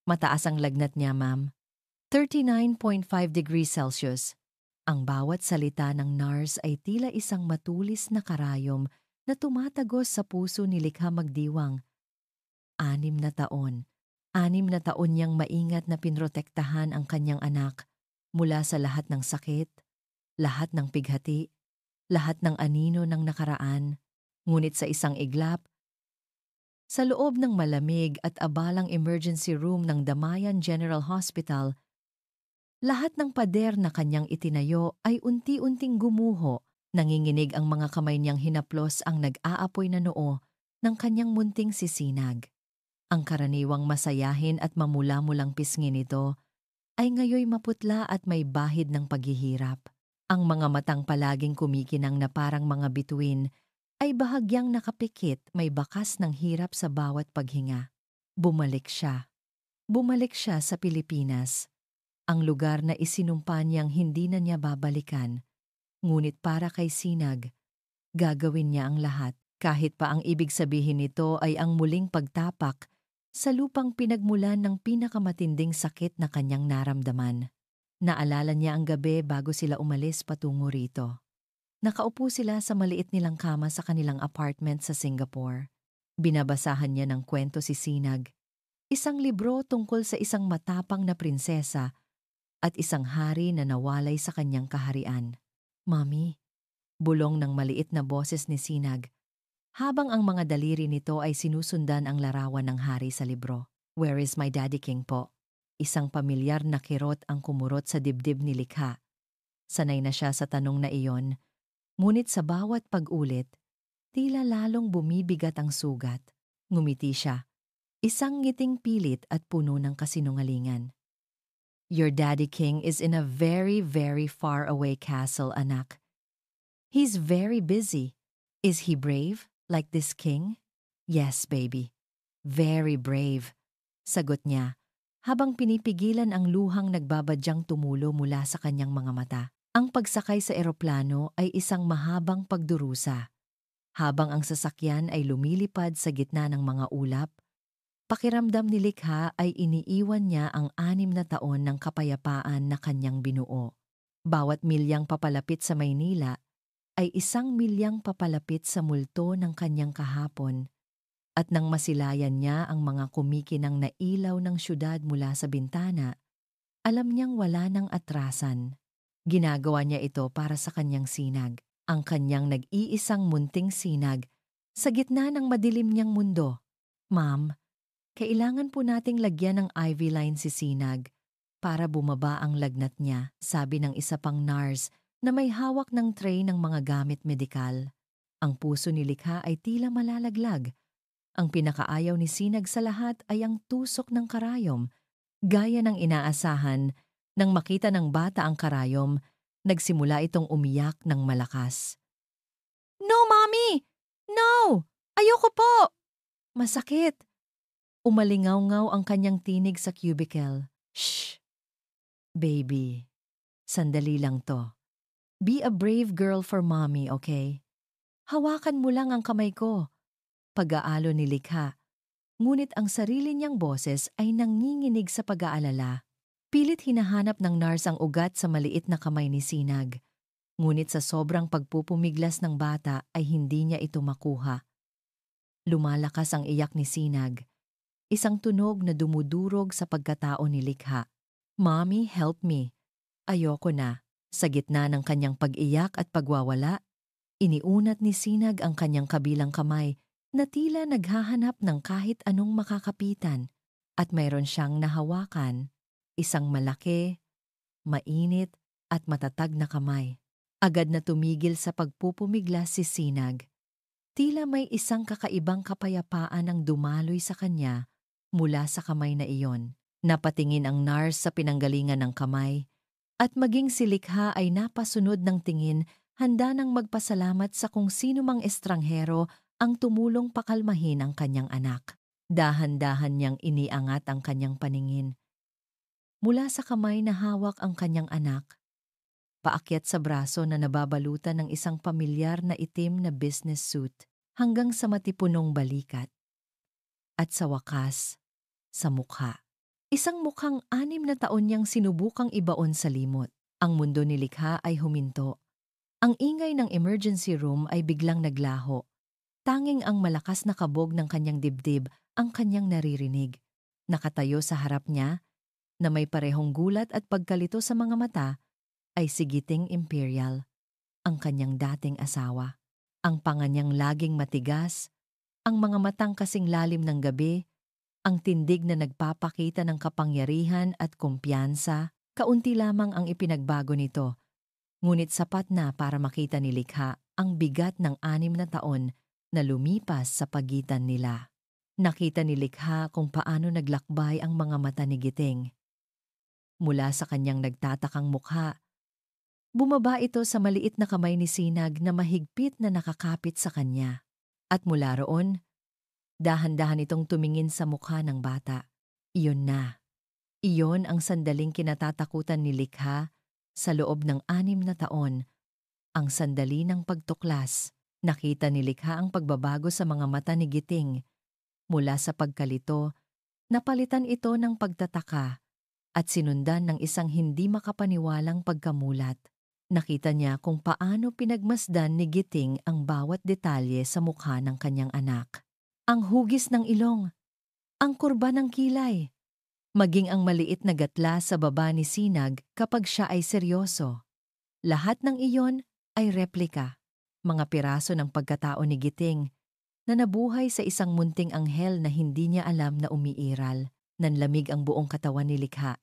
Mataas ang lagnat niya, ma'am. 39.5 degrees Celsius. Ang bawat salita ng nurse ay tila isang matulis na karayom na tumatagos sa puso ni Likha magdiwang. 6 na taon. 6 na taon niyang maingat na pinrotektahan ang kanyang anak mula sa lahat ng sakit, lahat ng pighati, lahat ng anino ng nakaraan. Ngunit sa isang iglap, sa loob ng malamig at abalang emergency room ng Damayan General Hospital, lahat ng pader na kanyang itinayo ay unti-unting gumuho. Nanginginig ang mga kamay niyang hinaplos ang nag-aapoy na noo ng kanyang munting sisinag. Ang karaniwang masayahin at mamula-mulang pisngi nito ay ngayoy maputla at may bahid ng paghihirap. Ang mga matang palaging kumikinang na parang mga bituin ay bahagyang nakapikit, may bakas ng hirap sa bawat paghinga. Bumalik siya. Bumalik siya sa Pilipinas, ang lugar na isinumpa niyang hindi na niya babalikan. Ngunit para kay Sinag, gagawin niya ang lahat, kahit pa ang ibig sabihin nito ay ang muling pagtapak sa lupang pinagmulan ng pinakamatinding sakit na kanyang naramdaman. Naalala niya ang gabi bago sila umalis patungo rito. Nakaupo sila sa maliit nilang kama sa kanilang apartment sa Singapore. Binabasahan niya ng kwento si Sinag, isang libro tungkol sa isang matapang na prinsesa at isang hari na nawalay sa kanyang kaharian. Mami, bulong ng maliit na boses ni Sinag, habang ang mga daliri nito ay sinusundan ang larawan ng hari sa libro. Where is my daddy king po? Isang pamilyar na kirot ang kumurot sa dibdib ni Likha. Sanay na siya sa tanong na iyon, ngunit sa bawat pag-ulit, tila lalong bumibigat ang sugat. Ngumiti siya, isang ngiting pilit at puno ng kasinungalingan. Your daddy king is in a very, very far away castle, anak. He's very busy. Is he brave, like this king? Yes, baby. Very brave, sagot niya, habang pinipigilan ang luhang nagbabadyang tumulo mula sa kanyang mga mata. Ang pagsakay sa eroplano ay isang mahabang pagdurusa. Habang ang sasakyan ay lumilipad sa gitna ng mga ulap, pakiramdam ni Likha ay iniiwan niya ang 6 na taon ng kapayapaan na kanyang binuo. Bawat milyang papalapit sa Maynila ay isang milyang papalapit sa multo ng kanyang kahapon, at nang masilayan niya ang mga kumikinang na ilaw ng syudad mula sa bintana, alam niyang wala ng atrasan. Ginagawa niya ito para sa kanyang Sinag, ang kanyang nag-iisang munting sinag sa gitna ng madilim niyang mundo. Ma'am, kailangan po nating lagyan ng IV line si Sinag para bumaba ang lagnat niya, sabi ng isa pang nurse na may hawak ng tray ng mga gamit medikal. Ang puso ni Likha ay tila malalaglag. Ang pinakaayaw ni Sinag sa lahat ay ang tusok ng karayom. Gaya ng inaasahan, nang makita ng bata ang karayom, nagsimula itong umiyak ng malakas. No, Mommy! No! Ayoko po! Masakit! Umalingaw-ngaw ang kanyang tinig sa cubicle. Shh! Baby, sandali lang to. Be a brave girl for Mommy, okay? Hawakan mo lang ang kamay ko. Pag-aalo ni Likha. Ngunit ang sarili niyang boses ay nanginginig sa pag-aalala. Pilit hinahanap ng nurse ang ugat sa maliit na kamay ni Sinag. Ngunit sa sobrang pagpupumiglas ng bata ay hindi niya ito makuha. Lumalakas ang iyak ni Sinag. Isang tunog na dumudurog sa pagkatao ni Likha. Mommy, help me. Ayoko na. Sa gitna ng kanyang pag-iyak at pagwawala, iniunat ni Sinag ang kanyang kabilang kamay na tila naghahanap ng kahit anong makakapitan, at mayroon siyang nahawakan, isang malaki, mainit at matatag na kamay. Agad na tumigil sa pagpupumiglas si Sinag. Tila may isang kakaibang kapayapaan ang dumaloy sa kanya mula sa kamay na iyon. Napatingin ang nurse sa pinanggalingan ng kamay, at maging si Likha ay napasunod ng tingin, handa nang magpasalamat sa kung sino mang estranghero ang tumulong pakalmahin ang kanyang anak. Dahan-dahan niyang iniangat ang kanyang paningin. Mula sa kamay na hawak ang kanyang anak, paakyat sa braso na nababalutan ng isang pamilyar na itim na business suit, hanggang sa matipunong balikat. At sa wakas, sa mukha. Isang mukhang 6 na taon niyang sinubukang ibaon sa limot. Ang mundo ni likha ay huminto. Ang ingay ng emergency room ay biglang naglaho. Tanging ang malakas na kabog ng kanyang dibdib ang kanyang naririnig. Nakatayo sa harap niya, na may parehong gulat at pagkalito sa mga mata, ay si Giting Imperial, ang kanyang dating asawa. Ang panga niyang laging matigas, ang mga matang kasing lalim ng gabi, ang tindig na nagpapakita ng kapangyarihan at kumpiyansa. Kaunti lamang ang ipinagbago nito, ngunit sapat na para makita ni likha ang bigat ng 6 na taon na lumipas sa pagitan nila. Nakita ni likha kung paano naglakbay ang mga mata ni Giting. Mula sa kanyang nagtatakang mukha, bumaba ito sa maliit na kamay ni Sinag na mahigpit na nakakapit sa kanya. At mula roon, dahan-dahan itong tumingin sa mukha ng bata. Iyon na. Iyon ang sandaling kinatatakutan ni likha sa loob ng 6 na taon. Ang sandali ng pagtuklas. Nakita ni likha ang pagbabago sa mga mata ni Giting. Mula sa pagkalito, napalitan ito ng pagtataka at sinundan ng isang hindi makapaniwalang pagkamulat. Nakita niya kung paano pinagmasdan ni Giting ang bawat detalye sa mukha ng kanyang anak. Ang hugis ng ilong, ang kurba ng kilay, maging ang maliit na gatla sa baba ni Sinag kapag siya ay seryoso. Lahat ng iyon ay replika, mga piraso ng pagkatao ni Giting na nabuhay sa isang munting anghel na hindi niya alam na umiiral. Nanlamig ang buong katawan ni likha.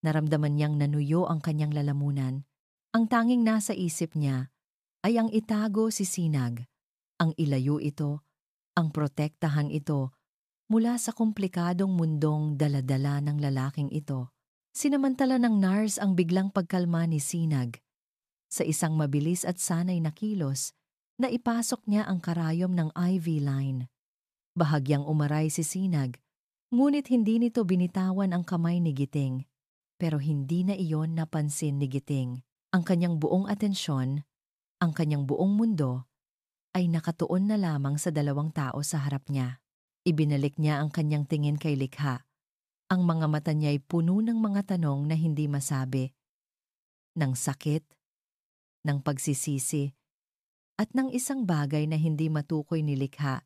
Naramdaman niyang nanuyo ang kanyang lalamunan. Ang tanging nasa isip niya ay ang itago si Sinag, ang ilayo ito, ang protektahan ito mula sa komplikadong mundong daladala ng lalaking ito. Sinamantala ng nurse ang biglang pagkalma ni Sinag. Sa isang mabilis at sanay na kilos, naipasok niya ang karayom ng IV line. Bahagyang umaray si Sinag, ngunit hindi nito binitawan ang kamay ni Giting. Pero hindi na iyon napansin ni Giting. Ang kanyang buong atensyon, ang kanyang buong mundo, ay nakatuon na lamang sa 2 tao sa harap niya. Ibinalik niya ang kanyang tingin kay likha. Ang mga mata niya ay puno ng mga tanong na hindi masabi. Ng sakit, ng pagsisisi, at ng isang bagay na hindi matukoy ni likha,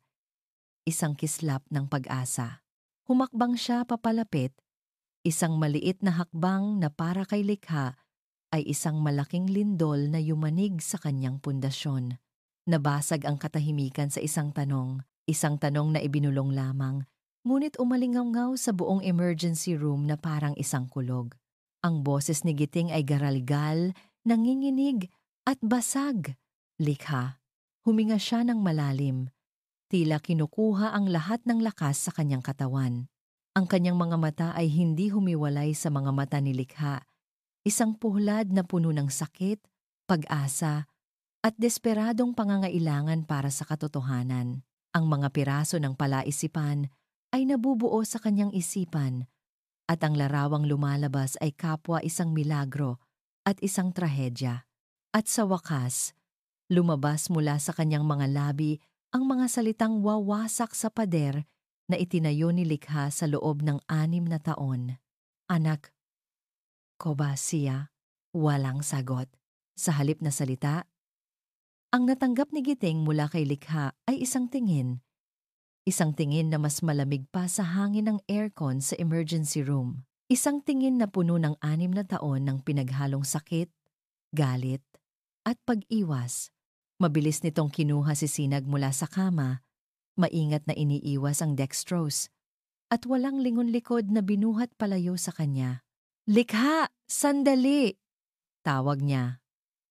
isang kislap ng pag-asa. Humakbang siya papalapit, isang maliit na hakbang na para kay likha ay isang malaking lindol na yumanig sa kanyang pundasyon. Nabasag ang katahimikan sa isang tanong na ibinulong lamang, ngunit umalingaw sa buong emergency room na parang isang kulog. Ang boses ni Giting ay garalgal, nanginginig at basag. Likha. Huminga siya ng malalim. Tila kinukuha ang lahat ng lakas sa kanyang katawan. Ang kanyang mga mata ay hindi humiwalay sa mga mata ni likha. Isang puhlad na puno ng sakit, pag-asa, at desperadong pangangailangan para sa katotohanan. Ang mga piraso ng palaisipan ay nabubuo sa kanyang isipan, at ang larawang lumalabas ay kapwa isang milagro at isang trahedya. At sa wakas, lumabas mula sa kanyang mga labi ang mga salitang wawasak sa pader na itinayo ni likha sa loob ng 6 na taon. Anak ko ba siya? Walang sagot. Sa halip na salita, ang natanggap ni Giting mula kay likha ay isang tingin. Isang tingin na mas malamig pa sa hangin ng aircon sa emergency room. Isang tingin na puno ng 6 na taon ng pinaghalong sakit, galit, at pag-iwas. Mabilis nitong kinuha si Sinag mula sa kama, maingat na iniiwas ang dextrose, at walang lingon-likod na binuhat palayo sa kanya. Likha! Sandali! Tawag niya.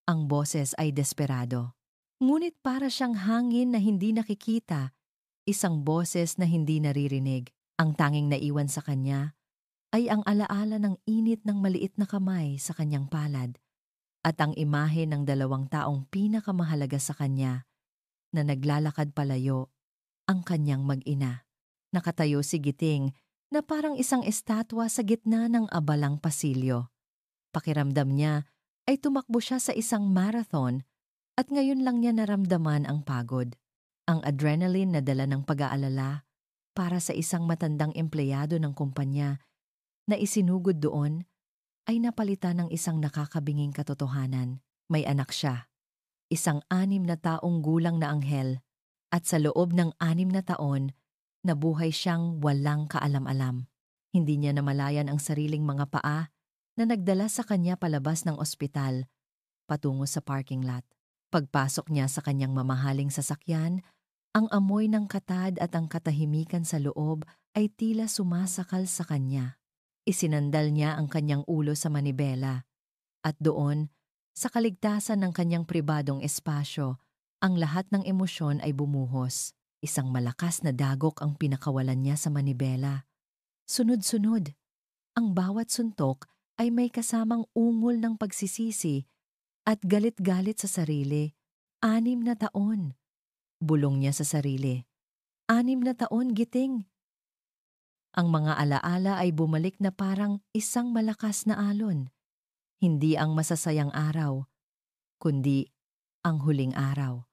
Ang boses ay desperado. Ngunit para siyang hangin na hindi nakikita, isang boses na hindi naririnig. Ang tanging naiwan sa kanya ay ang alaala ng init ng maliit na kamay sa kanyang palad at ang imahe ng 2 taong pinakamahalaga sa kanya na naglalakad palayo, ang kanyang mag-ina. Nakatayo si Giting na parang isang estatwa sa gitna ng abalang pasilyo. Pakiramdam niya ay tumakbo siya sa isang marathon at ngayon lang niya naramdaman ang pagod. Ang adrenaline na dala ng pag-aalala para sa isang matandang empleyado ng kumpanya na isinugod doon ay napalitan ng isang nakakabinging katotohanan. May anak siya, isang 6 na taong gulang na anghel, at sa loob ng 6 na taon, nabuhay siyang walang kaalam-alam. Hindi niya namalayan ang sariling mga paa na nagdala sa kanya palabas ng ospital patungo sa parking lot. Pagpasok niya sa kanyang mamahaling sasakyan, ang amoy ng katad at ang katahimikan sa loob ay tila sumasakal sa kanya. Isinandal niya ang kanyang ulo sa manibela at doon, sa kaligtasan ng kanyang pribadong espasyo, ang lahat ng emosyon ay bumuhos. Isang malakas na dagok ang pinakawalan niya sa manibela. Sunod-sunod, ang bawat suntok ay may kasamang ungol ng pagsisisi at galit-galit sa sarili. 6 na taon. Bulong niya sa sarili. 6 na taon, Giting. Ang mga alaala ay bumalik na parang isang malakas na alon. Hindi ang masasayang araw, kundi ang huling araw.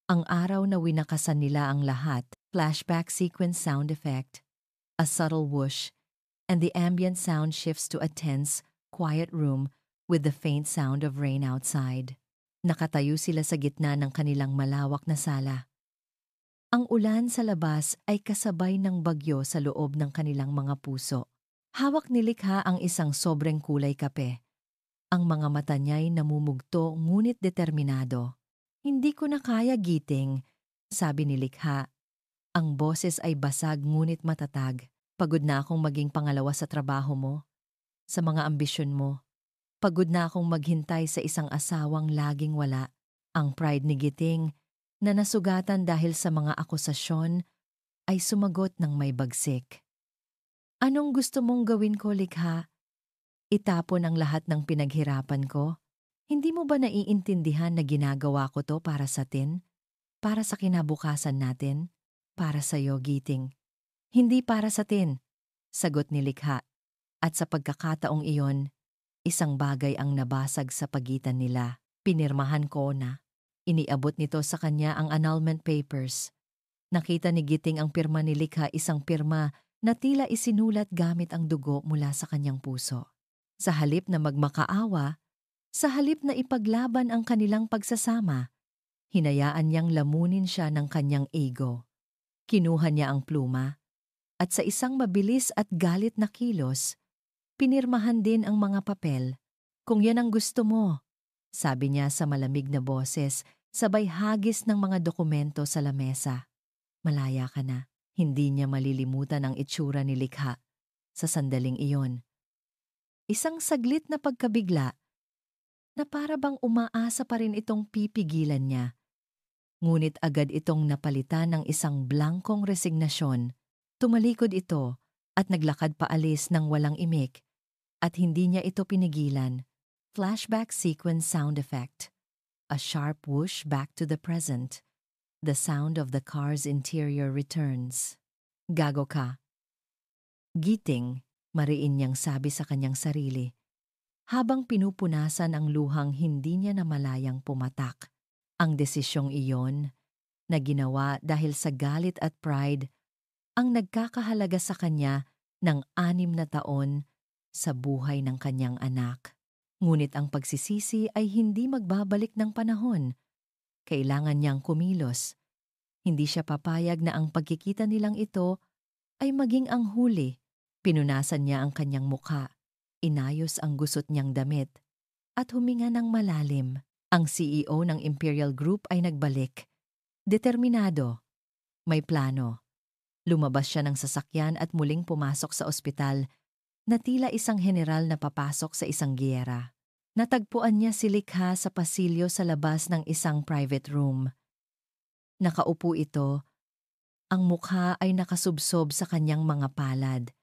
Ang araw na winakasan nila ang lahat. Flashback sequence sound effect. A subtle whoosh, and the ambient sound shifts to a tense, quiet room with the faint sound of rain outside. Nakatayo sila sa gitna ng kanilang malawak na sala. Ang ulan sa labas ay kasabay ng bagyo sa loob ng kanilang mga puso. Hawak ni Likha ang isang sobrang kulay kape. Ang mga mata niya'y namumugto ngunit determinado. Hindi ko na kaya, Giting, sabi ni Likha. Ang boses ay basag ngunit matatag. Pagod na akong maging pangalawa sa trabaho mo, sa mga ambisyon mo. Pagod na akong maghintay sa isang asawang laging wala. Ang pride ni Giting, na nasugatan dahil sa mga akusasyon, ay sumagot ng may bagsik. Anong gusto mong gawin ko, Likha? Itapon ang lahat ng pinaghirapan ko? Hindi mo ba naiintindihan na ginagawa ko to para sa atin? Para sa kinabukasan natin? Para sa iyo, Giting. Hindi para sa atin, sagot ni Likha. At sa pagkakataong iyon, isang bagay ang nabasag sa pagitan nila. Pinirmahan ko na. Iniabot nito sa kanya ang annulment papers. Nakita ni Giting ang pirma ni Likha, isang pirma na tila isinulat gamit ang dugo mula sa kanyang puso. Sa halip na magmakaawa, sa halip na ipaglaban ang kanilang pagsasama, hinayaan niyang lamunin siya ng kanyang ego. Kinuha niya ang pluma at sa isang mabilis at galit na kilos, pinirmahan din ang mga papel. Kung yan ang gusto mo, sabi niya sa malamig na boses, sabay hagis ng mga dokumento sa lamesa. Malaya ka na. Hindi niya malilimutan ang itsura ni Likha sa sandaling iyon. Isang saglit na pagkabigla na para bang umaasa pa rin itong pipigilan niya. Ngunit agad itong napalitan ng isang blankong resignasyon. Tumalikod ito at naglakad paalis ng walang imik at hindi niya ito pinigilan. Flashback sequence sound effect. A sharp whoosh back to the present. The sound of the car's interior returns. Gago ka. Giting, mariin niyang sabi sa kanyang sarili. Habang pinupunasan ang luhang hindi niya namalayang pumatak. Ang desisyong iyon, na ginawa dahil sa galit at pride, ang nagkakahalaga sa kanya ng 6 na taon sa buhay ng kanyang anak. Ngunit ang pagsisisi ay hindi magbabalik ng panahon. Kailangan niyang kumilos. Hindi siya papayag na ang pagkikita nilang ito ay maging ang huli. Pinunasan niya ang kanyang mukha, inayos ang gusot niyang damit, at huminga ng malalim. Ang CEO ng Imperial Group ay nagbalik. Determinado. May plano. Lumabas siya ng sasakyan at muling pumasok sa ospital na tila isang general na papasok sa isang giyera. Natagpuan niya si Likha sa pasilyo sa labas ng isang private room. Nakaupo ito, ang mukha ay nakasubsob sa kanyang mga palad.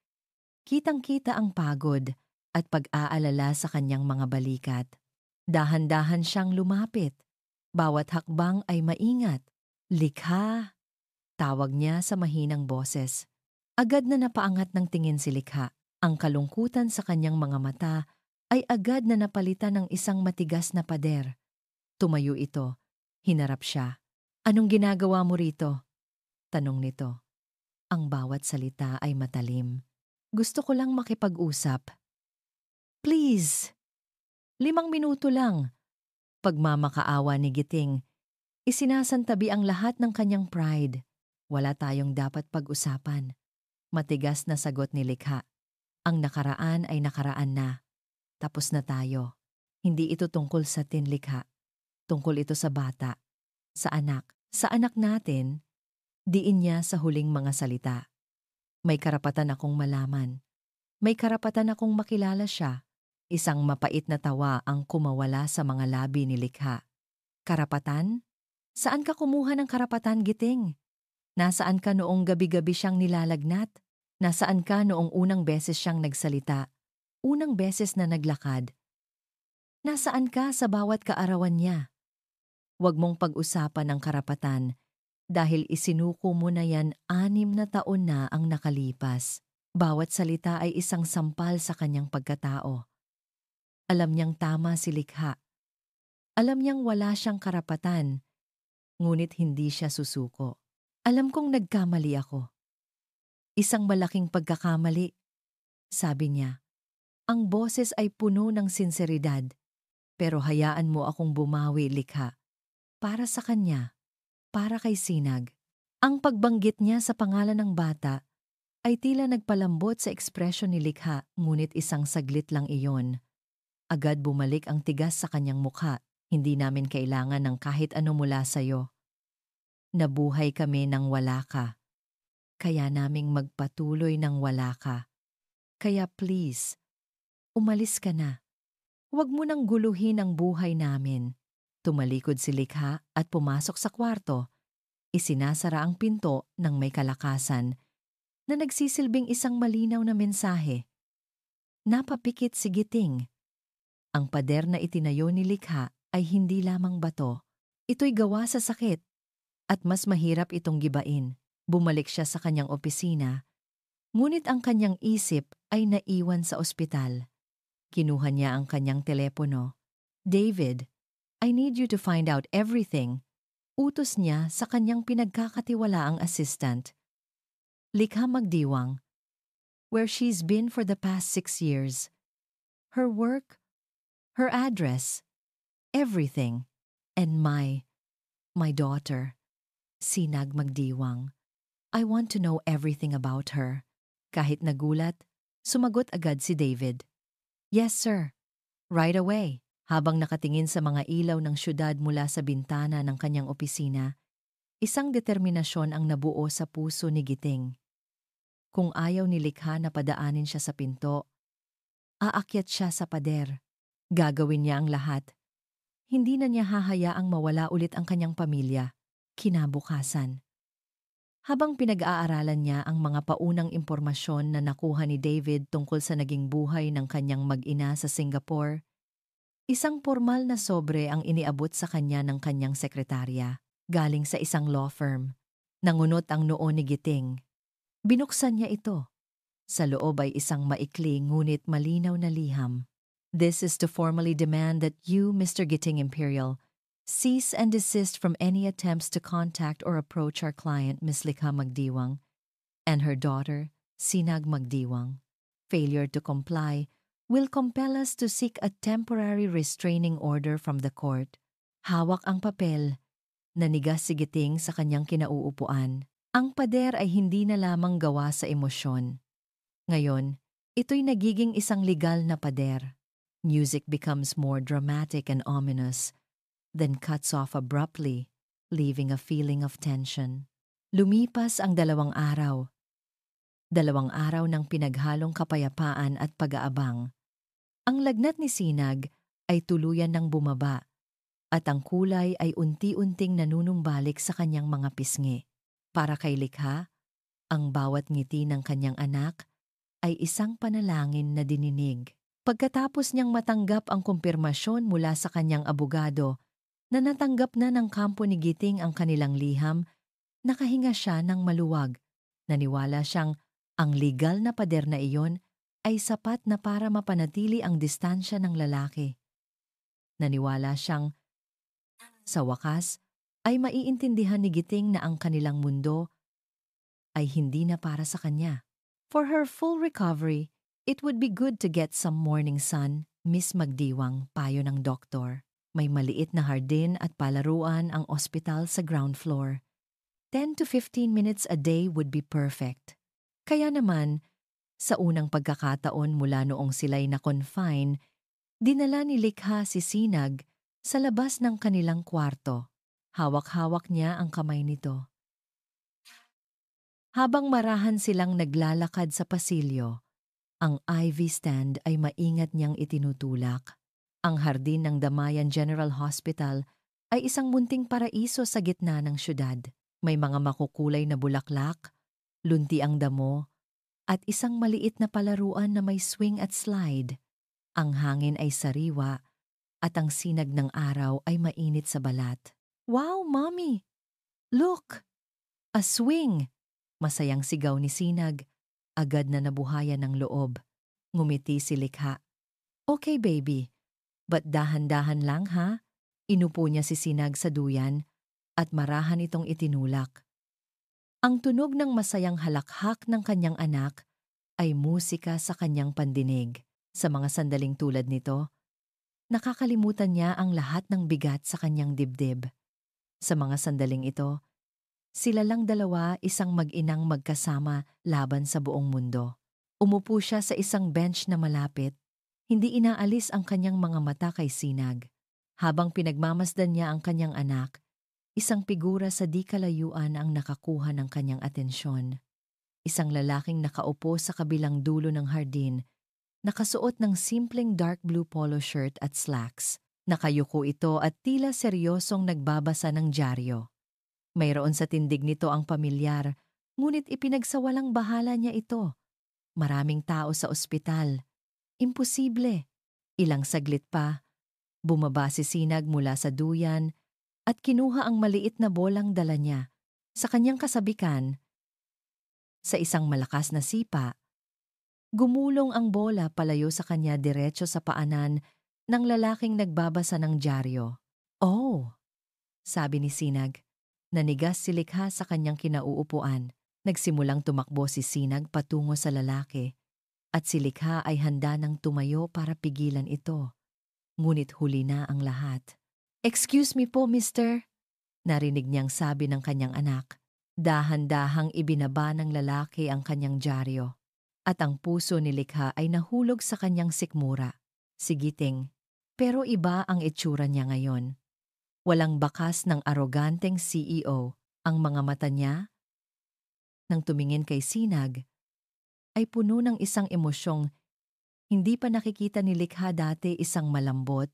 Kitang-kita ang pagod at pag-aalala sa kanyang mga balikat. Dahan-dahan siyang lumapit. Bawat hakbang ay maingat. Likha! Tawag niya sa mahinang boses. Agad na napaangat ng tingin si Likha. Ang kalungkutan sa kanyang mga mata ay agad na napalitan ng isang matigas na pader. Tumayo ito. Hinarap siya. Anong ginagawa mo rito? Tanong nito. Ang bawat salita ay matalim. Gusto ko lang makipag-usap. Please, 5 minuto lang. Pagmamakaawa ni Giting, isinasantabi ang lahat ng kanyang pride. Wala tayong dapat pag-usapan. Matigas na sagot ni Likha. Ang nakaraan ay nakaraan na. Tapos na tayo. Hindi ito tungkol sa Likha. Tungkol ito sa bata. Sa anak. Sa anak natin, diin niya sa huling mga salita. May karapatan akong malaman. May karapatan akong makilala siya. Isang mapait na tawa ang kumawala sa mga labi ni Likha. Karapatan? Saan ka kumuha ng karapatan, Giting? Nasaan ka noong gabi-gabi siyang nilalagnat? Nasaan ka noong unang beses siyang nagsalita? Unang beses na naglakad? Nasaan ka sa bawat kaarawan niya? Huwag mong pag-usapan ang karapatan dahil isinuko mo na yan 6 na taon na ang nakalipas. Bawat salita ay isang sampal sa kanyang pagkatao. Alam niyang tama si Likha. Alam niyang wala siyang karapatan, ngunit hindi siya susuko. Alam kong nagkamali ako. Isang malaking pagkakamali, sabi niya. Ang boses ay puno ng sinseridad, pero hayaan mo akong bumawi, Likha. Para sa kanya, para kay Sinag. Ang pagbanggit niya sa pangalan ng bata ay tila nagpalambot sa ekspresyon ni Likha, ngunit isang saglit lang iyon. Agad bumalik ang tigas sa kanyang mukha. Hindi namin kailangan ng kahit ano mula sa'yo. Nabuhay kami nang wala ka. Kaya naming magpatuloy nang wala ka. Kaya please, umalis ka na. Huwag mo nang guluhin ang buhay namin. Tumalikod si Likha at pumasok sa kwarto. Isinasara ang pinto ng may kalakasan na nagsisilbing isang malinaw na mensahe. Napapikit si Giting. Ang pader na itinayo ni Likha ay hindi lamang bato. Ito'y gawa sa sakit at mas mahirap itong gibain. Bumalik siya sa kanyang opisina, ngunit ang kanyang isip ay naiwan sa ospital. Kinuha niya ang kanyang telepono. David, I need you to find out everything. Utos niya sa kanyang pinagkakatiwalaang assistant. Likha Magdiwang, where she's been for the past 6 years. Her work, her address, everything. And my daughter, Sinag Magdiwang. I want to know everything about her. Kahit nagulat, sumagot agad si David. Yes, sir. Right away. Habang nakatingin sa mga ilaw ng syudad mula sa bintana ng kanyang opisina, isang determinasyon ang nabuo sa puso ni Giting. Kung ayaw ni Likha na padaanin siya sa pinto, aakyat siya sa pader. Gagawin niya ang lahat. Hindi na niya hahayaang mawala ulit ang kanyang pamilya. Kinabukasan. Habang pinag-aaralan niya ang mga paunang impormasyon na nakuha ni David tungkol sa naging buhay ng kanyang mag-ina sa Singapore, isang formal na sobre ang iniabot sa kanya ng kanyang sekretarya, galing sa isang law firm. Nangunot ang noo ni Giting. Binuksan niya ito. Sa loob ay isang maikli ngunit malinaw na liham. This is to formally demand that you, Mr. Giting Imperial, cease and desist from any attempts to contact or approach our client, Ms. Likha Magdiwang, and her daughter, Sinag Magdiwang. Failure to comply will compel us to seek a temporary restraining order from the court. Hawak ang papel. Nanigas si Giting sa kanyang kinauupuan. Ang pader ay hindi na lamang gawa sa emosyon. Ngayon, ito'y nagiging isang legal na pader. Music becomes more dramatic and ominous, then cuts off abruptly, leaving a feeling of tension. Lumipas ang 2 araw. 2 araw ng pinaghalong kapayapaan at pag-aabang. Ang lagnat ni Sinag ay tuluyan ng bumaba at ang kulay ay unti-unting nanunumbalik sa kanyang mga pisngi. Para kay Likha, ang bawat ngiti ng kanyang anak ay isang panalangin na dininig. Pagkatapos niyang matanggap ang kumpirmasyon mula sa kanyang abogado na natanggap na ng kampo ni Giting ang kanilang liham, nakahinga siya ng maluwag. Naniwala siyang ang legal na pader na iyon ay sapat na para mapanatili ang distansya ng lalaki. Naniwala siyang, sa wakas, ay maiintindihan ni Giting na ang kanilang mundo ay hindi na para sa kanya. For her full recovery, it would be good to get some morning sun, Miss Magdiwang, payo ng doktor. May maliit na hardin at palaruan ang ospital sa ground floor. 10 to 15 minutes a day would be perfect. Kaya naman, sa unang pagkakataon mula noong sila'y na-confine, dinala ni Likha si Sinag sa labas ng kanilang kwarto. Hawak-hawak niya ang kamay nito. Habang marahan silang naglalakad sa pasilyo, ang IV stand ay maingat niyang itinutulak. Ang hardin ng Damayan General Hospital ay isang munting paraiso sa gitna ng syudad. May mga makukulay na bulaklak, lunti ang damo, at isang maliit na palaruan na may swing at slide. Ang hangin ay sariwa at ang sinag ng araw ay mainit sa balat. Wow, Mommy! Look! A swing! Masayang sigaw ni Sinag. Agad na nabuhayan ng loob. Ngumiti si Likha. Okay, baby. But dahan-dahan lang ha? Inupo niya si Sinag sa duyan at marahan itong itinulak. Ang tunog ng masayang halakhak ng kanyang anak ay musika sa kanyang pandinig. Sa mga sandaling tulad nito, nakakalimutan niya ang lahat ng bigat sa kanyang dibdib. Sa mga sandaling ito, sila lang dalawa, isang mag-inang magkasama laban sa buong mundo. Umupo siya sa isang bench na malapit. Hindi inaalis ang kanyang mga mata kay Sinag. Habang pinagmamasdan niya ang kanyang anak, isang figura sa di kalayuan ang nakakuha ng kanyang atensyon. Isang lalaking nakaupo sa kabilang dulo ng hardin, nakasuot ng simpleng dark blue polo shirt at slacks. Nakayuko ito at tila seryosong nagbabasa ng dyaryo. Mayroon sa tindig nito ang pamilyar, ngunit ipinagsawalang bahala niya ito. Maraming tao sa ospital. Imposible. Ilang saglit pa, bumaba si Sinag mula sa duyan at kinuha ang maliit na bolang dala niya. Sa kanyang kasabikan, sa isang malakas na sipa, gumulong ang bola palayo sa kanya diretso sa paanan ng lalaking nagbabasa ng dyaryo. Oh, sabi ni Sinag. Nanigas si Likha sa kanyang kinauupuan. Nagsimulang tumakbo si Sinag patungo sa lalaki at si Likha ay handa nang tumayo para pigilan ito. Ngunit huli na ang lahat. Excuse me po, mister. Narinig niyang sabi ng kanyang anak. Dahan-dahang ibinaba ng lalaki ang kanyang dyaryo. At ang puso ni Likha ay nahulog sa kanyang sikmura. Sigiting. Pero iba ang itsura niya ngayon. Walang bakas ng aroganteng CEO. Ang mga mata niya, nang tumingin kay Sinag, ay puno ng isang emosyong hindi pa nakikita ni Likha dati, isang malambot,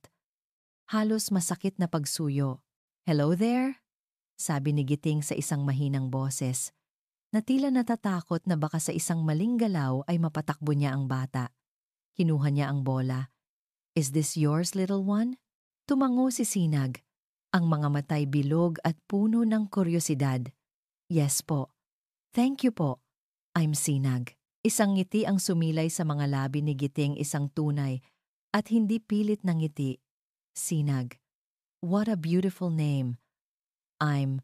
halos masakit na pagsuyo. Hello there? Sabi ni Giting sa isang mahinang boses, na tila natatakot na baka sa isang maling galaw ay mapatakbo niya ang bata. Kinuha niya ang bola. Is this yours, little one? Tumango si Sinag. Ang mga matay bilog at puno ng kuryosidad. Yes po. Thank you po. I'm Sinag. Isang ngiti ang sumilay sa mga labi ni Giting, isang tunay at hindi pilit na ngiti. Sinag. What a beautiful name. I'm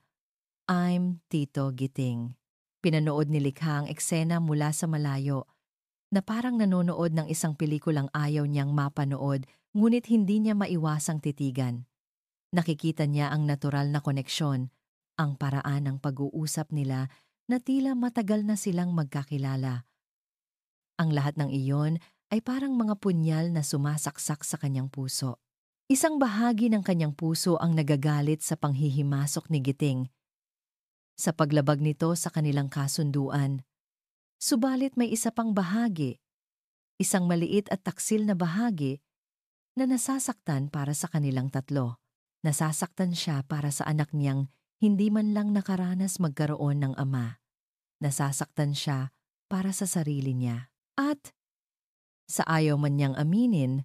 Tito Giting. Pinanood ni Likha ang eksena mula sa malayo, na parang nanonood ng isang pelikulang ayaw niyang mapanood, ngunit hindi niya maiwasang titigan. Nakikita niya ang natural na koneksyon, ang paraan ng pag-uusap nila na tila matagal na silang magkakilala. Ang lahat ng iyon ay parang mga punyal na sumasaksak sa kanyang puso. Isang bahagi ng kanyang puso ang nagagalit sa panghihimasok ni Giting, sa paglabag nito sa kanilang kasunduan. Subalit may isa pang bahagi, isang maliit at taksil na bahagi, na nasasaktan para sa kanilang tatlo. Nasasaktan siya para sa anak niyang hindi man lang nakaranas magkaroon ng ama. Nasasaktan siya para sa sarili niya. At, sa ayaw man niyang aminin,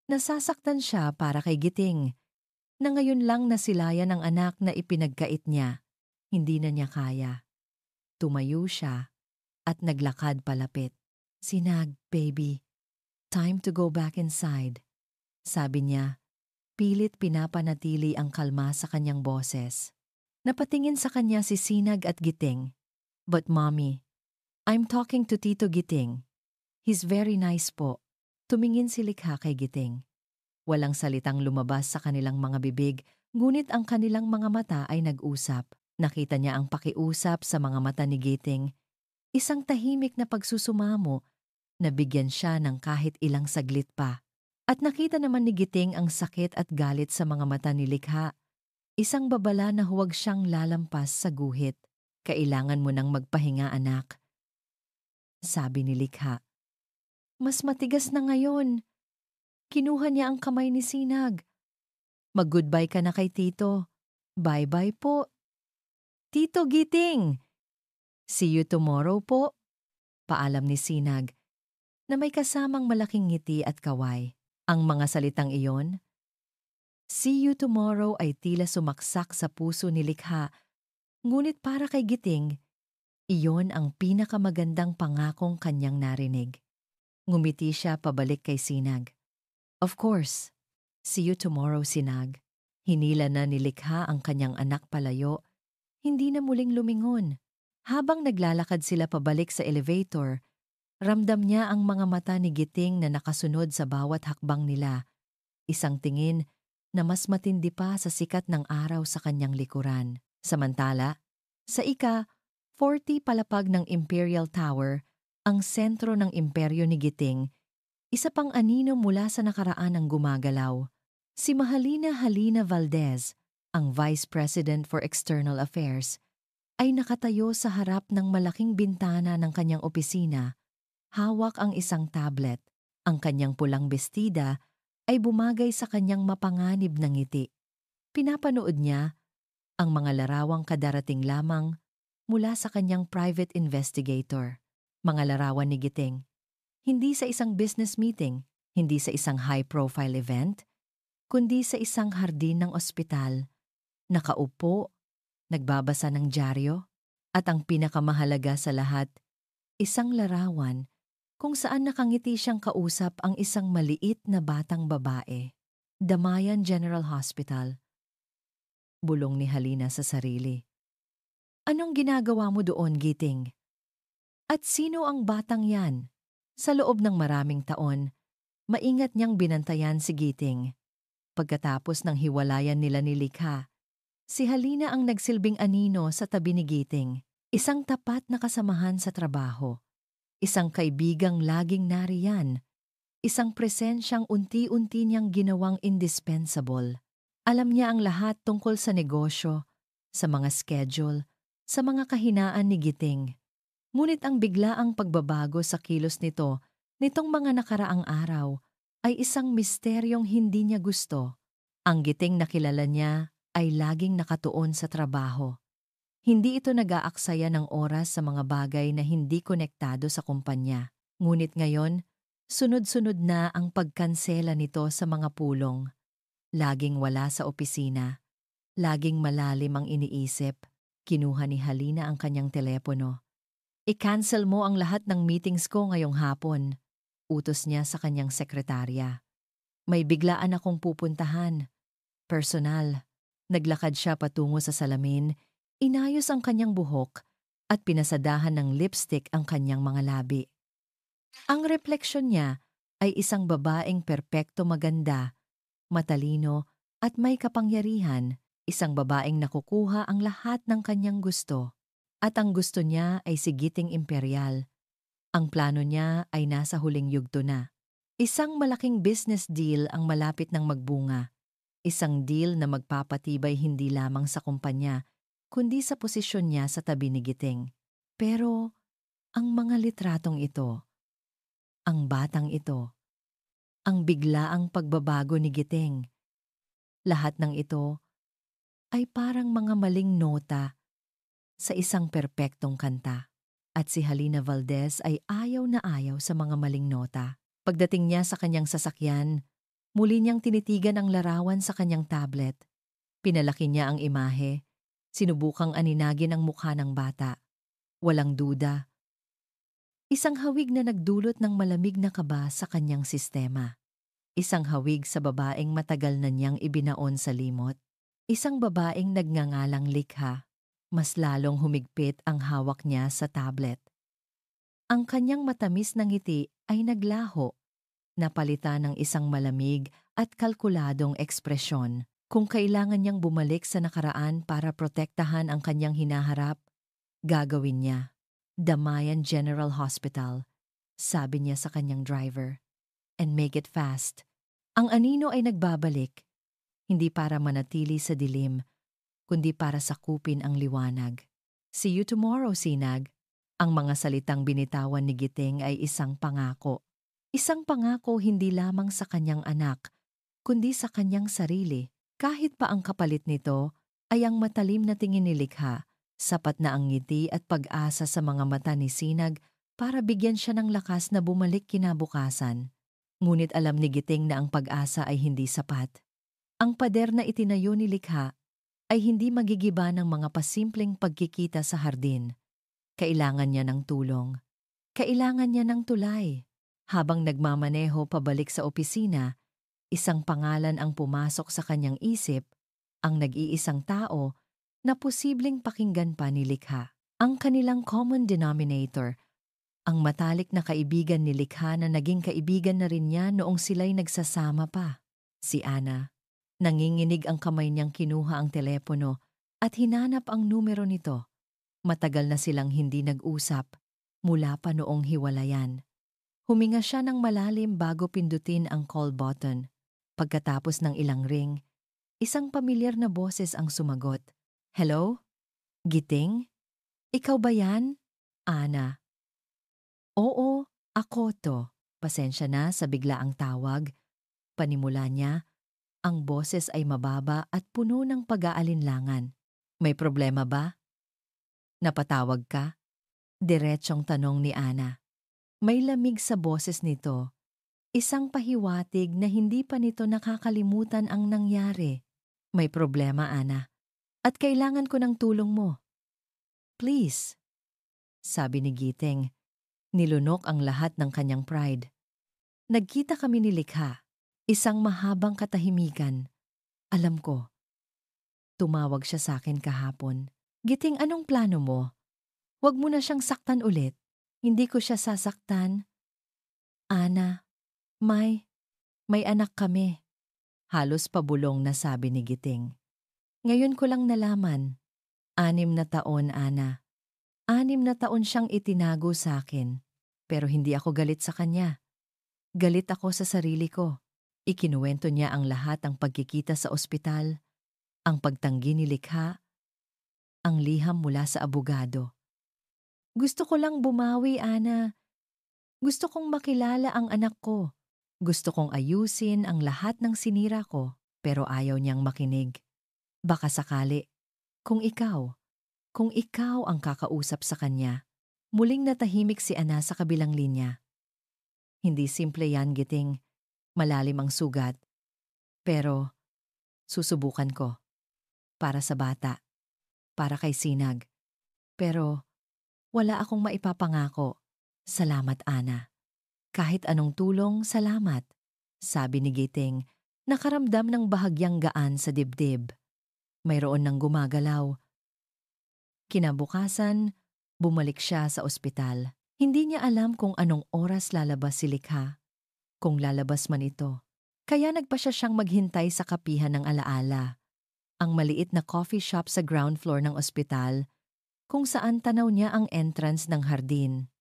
nasasaktan siya para kay Giting, na ngayon lang nasilayan ang anak na ipinagkait niya. Hindi na niya kaya. Tumayo siya at naglakad palapit. Sinag, baby. Time to go back inside. Sabi niya, pilit pinapanatili ang kalma sa kanyang boses. Napatingin sa kanya si Sinag at Giting. But mommy, I'm talking to Tito Giting. He's very nice po. Tumingin si Likha kay Giting. Walang salitang lumabas sa kanilang mga bibig, ngunit ang kanilang mga mata ay nag-usap. Nakita niya ang pakiusap sa mga mata ni Giting. Isang tahimik na pagsusumamo na bigyan siya ng kahit ilang saglit pa. At nakita naman ni Giting ang sakit at galit sa mga mata ni Likha. Isang babala na huwag siyang lalampas sa guhit. Kailangan mo nang magpahinga, anak. Sabi ni Likha. Mas matigas na ngayon. Kinuha niya ang kamay ni Sinag. Mag-goodbye ka na kay Tito. Bye-bye po. Tito Giting! See you tomorrow po. Paalam ni Sinag na may kasamang malaking ngiti at kaway. Ang mga salitang iyon, see you tomorrow ay tila sumaksak sa puso ni Likha, ngunit para kay Giting, iyon ang pinakamagandang pangakong kanyang narinig. Ngumiti siya pabalik kay Sinag. Of course, see you tomorrow, Sinag. Hinila na ni Likha ang kanyang anak palayo, hindi na muling lumingon. Habang naglalakad sila pabalik sa elevator, ramdam niya ang mga mata ni Giting na nakasunod sa bawat hakbang nila. Isang tingin na mas matindi pa sa sikat ng araw sa kanyang likuran. Samantala, sa ika-40 palapag ng Imperial Tower, ang sentro ng imperyo ni Giting, isa pang anino mula sa nakaraan ang gumagalaw. Si Mahalina Halina Valdez, ang Vice President for External Affairs, ay nakatayo sa harap ng malaking bintana ng kanyang opisina. Hawak ang isang tablet. Ang kanyang pulang bestida ay bumagay sa kanyang mapanganib na ngiti. Pinapanood niya ang mga larawang kadarating lamang mula sa kanyang private investigator. Mga larawan ni Giting. Hindi sa isang business meeting, hindi sa isang high-profile event, kundi sa isang hardin ng ospital. Nakaupo, nagbabasa ng dyaryo, at ang pinakamahalaga sa lahat, isang larawan kung saan nakangiti siyang kausap ang isang maliit na batang babae. Damayan General Hospital. Bulong ni Halina sa sarili. Anong ginagawa mo doon, Giting? At sino ang batang yan? Sa loob ng maraming taon, maingat niyang binantayan si Giting. Pagkatapos ng hiwalayan nila ni Likha, si Halina ang nagsilbing anino sa tabi ni Giting. Isang tapat na kasamahan sa trabaho. Isang kaibigang laging nariyan. Isang presensyang unti-unti niyang ginawang indispensable. Alam niya ang lahat tungkol sa negosyo, sa mga schedule, sa mga kahinaan ni Giting. Ngunit ang biglaang pagbabago sa kilos nitong mga nakaraang araw, ay isang misteryong hindi niya gusto. Ang Giting na kilala niya ay laging nakatuon sa trabaho. Hindi ito nag-aaksaya ng oras sa mga bagay na hindi konektado sa kumpanya. Ngunit ngayon, sunod-sunod na ang pagkansela nito sa mga pulong. Laging wala sa opisina. Laging malalim ang iniisip. Kinuha ni Halina ang kanyang telepono. I-cancel mo ang lahat ng meetings ko ngayong hapon. Utos niya sa kanyang sekretarya. May biglaan akong pupuntahan. Personal. Naglakad siya patungo sa salamin, inayos ang kanyang buhok at pinasadahan ng lipstick ang kanyang mga labi. Ang refleksyon niya ay isang babaeng perpekto maganda, matalino at may kapangyarihan, isang babaeng nakukuha ang lahat ng kanyang gusto. At ang gusto niya ay si Giting Imperial. Ang plano niya ay nasa huling yugto na. Isang malaking business deal ang malapit ng magbunga. Isang deal na magpapatibay hindi lamang sa kumpanya, kundi sa posisyon niya sa tabi ni Giting. Pero ang mga litratong ito, ang batang ito, ang biglaang pagbabago ni Giting, lahat ng ito ay parang mga maling nota sa isang perpektong kanta. At si Halina Valdez ay ayaw na ayaw sa mga maling nota. Pagdating niya sa kanyang sasakyan, muli niyang tinitigan ang larawan sa kanyang tablet. Pinalaki niya ang imahe, sinubukang aninagin ang mukha ng bata. Walang duda. Isang hawig na nagdulot ng malamig na kaba sa kanyang sistema. Isang hawig sa babaeng matagal na niyang ibinaon sa limot. Isang babaeng nagngangalang Likha. Mas lalong humigpit ang hawak niya sa tablet. Ang kanyang matamis na ngiti ay naglaho, napalitan ng isang malamig at kalkuladong ekspresyon. Kung kailangan niyang bumalik sa nakaraan para protektahan ang kanyang hinaharap, gagawin niya. Damayan General Hospital, sabi niya sa kanyang driver. And make it fast. Ang anino ay nagbabalik, hindi para manatili sa dilim, kundi para sakupin ang liwanag. See you tomorrow, Sinag. Ang mga salitang binitawan ni Giting ay isang pangako. Isang pangako hindi lamang sa kanyang anak, kundi sa kanyang sarili. Kahit pa ang kapalit nito ay ang matalim na tingin ni Likha, sapat na ang ngiti at pag-asa sa mga mata ni Sinag para bigyan siya ng lakas na bumalik kinabukasan. Ngunit alam ni Giting na ang pag-asa ay hindi sapat. Ang pader na itinayo ni Likha ay hindi magigiba ng mga pasimpleng pagkikita sa hardin. Kailangan niya ng tulong. Kailangan niya ng tulay. Habang nagmamaneho pabalik sa opisina, isang pangalan ang pumasok sa kanyang isip, ang nag-iisang tao na posibleng pakinggan pa ni Likha. Ang kanilang common denominator, ang matalik na kaibigan ni Likha na naging kaibigan na rin niya noong sila'y nagsasama pa. Si Ana. Nanginginig ang kamay niyang kinuha ang telepono at hinanap ang numero nito. Matagal na silang hindi nag-usap, mula pa noong hiwalayan. Huminga siya ng malalim bago pindutin ang call button. Pagkatapos ng ilang ring, isang pamilyar na boses ang sumagot. Hello? Giting? Ikaw ba yan? Ana. Oo, ako to. Pasensya na sa biglaang tawag. Panimula niya, ang boses ay mababa at puno ng pag-aalinlangan. May problema ba? Napatawag ka? Diretsyong tanong ni Ana. May lamig sa boses nito. Isang pahiwatig na hindi pa nito nakakalimutan ang nangyari. May problema, Ana. At kailangan ko ng tulong mo. Please, sabi ni Giting. Nilunok ang lahat ng kanyang pride. Nagkita kami ni Likha. Isang mahabang katahimikan. Alam ko. Tumawag siya sa akin kahapon. Giting, anong plano mo? Huwag mo na siyang saktan ulit. Hindi ko siya sasaktan. Ana, may anak kami. Halos pabulong na sabi ni Giting. Ngayon ko lang nalaman. 6 na taon, Ana. 6 na taon siyang itinago sa akin. Pero hindi ako galit sa kanya. Galit ako sa sarili ko. Ikinuwento niya ang lahat ng pagkikita sa ospital, ang pagtanggi ni Likha, ang liham mula sa abogado. Gusto ko lang bumawi, Ana. Gusto kong makilala ang anak ko. Gusto kong ayusin ang lahat ng sinira ko, pero ayaw niyang makinig. Baka sakali, kung ikaw ang kakausap sa kanya. Muling natahimik si Ana sa kabilang linya. Hindi simple yan, Giting. Malalim ang sugat. Pero, susubukan ko. Para sa bata. Para kay Sinag. Pero, wala akong maipapangako. Salamat, Ana. Kahit anong tulong, salamat. Sabi ni Giting, nakaramdam ng bahagyang gaan sa dibdib. Mayroon ng gumagalaw. Kinabukasan, bumalik siya sa ospital. Hindi niya alam kung anong oras lalabas si Likha. Kung lalabas man ito. Kaya nagpa siyang maghintay sa kapihan ng alaala. Ang maliit na coffee shop sa ground floor ng ospital, kung saan tanaw niya ang entrance ng hardin.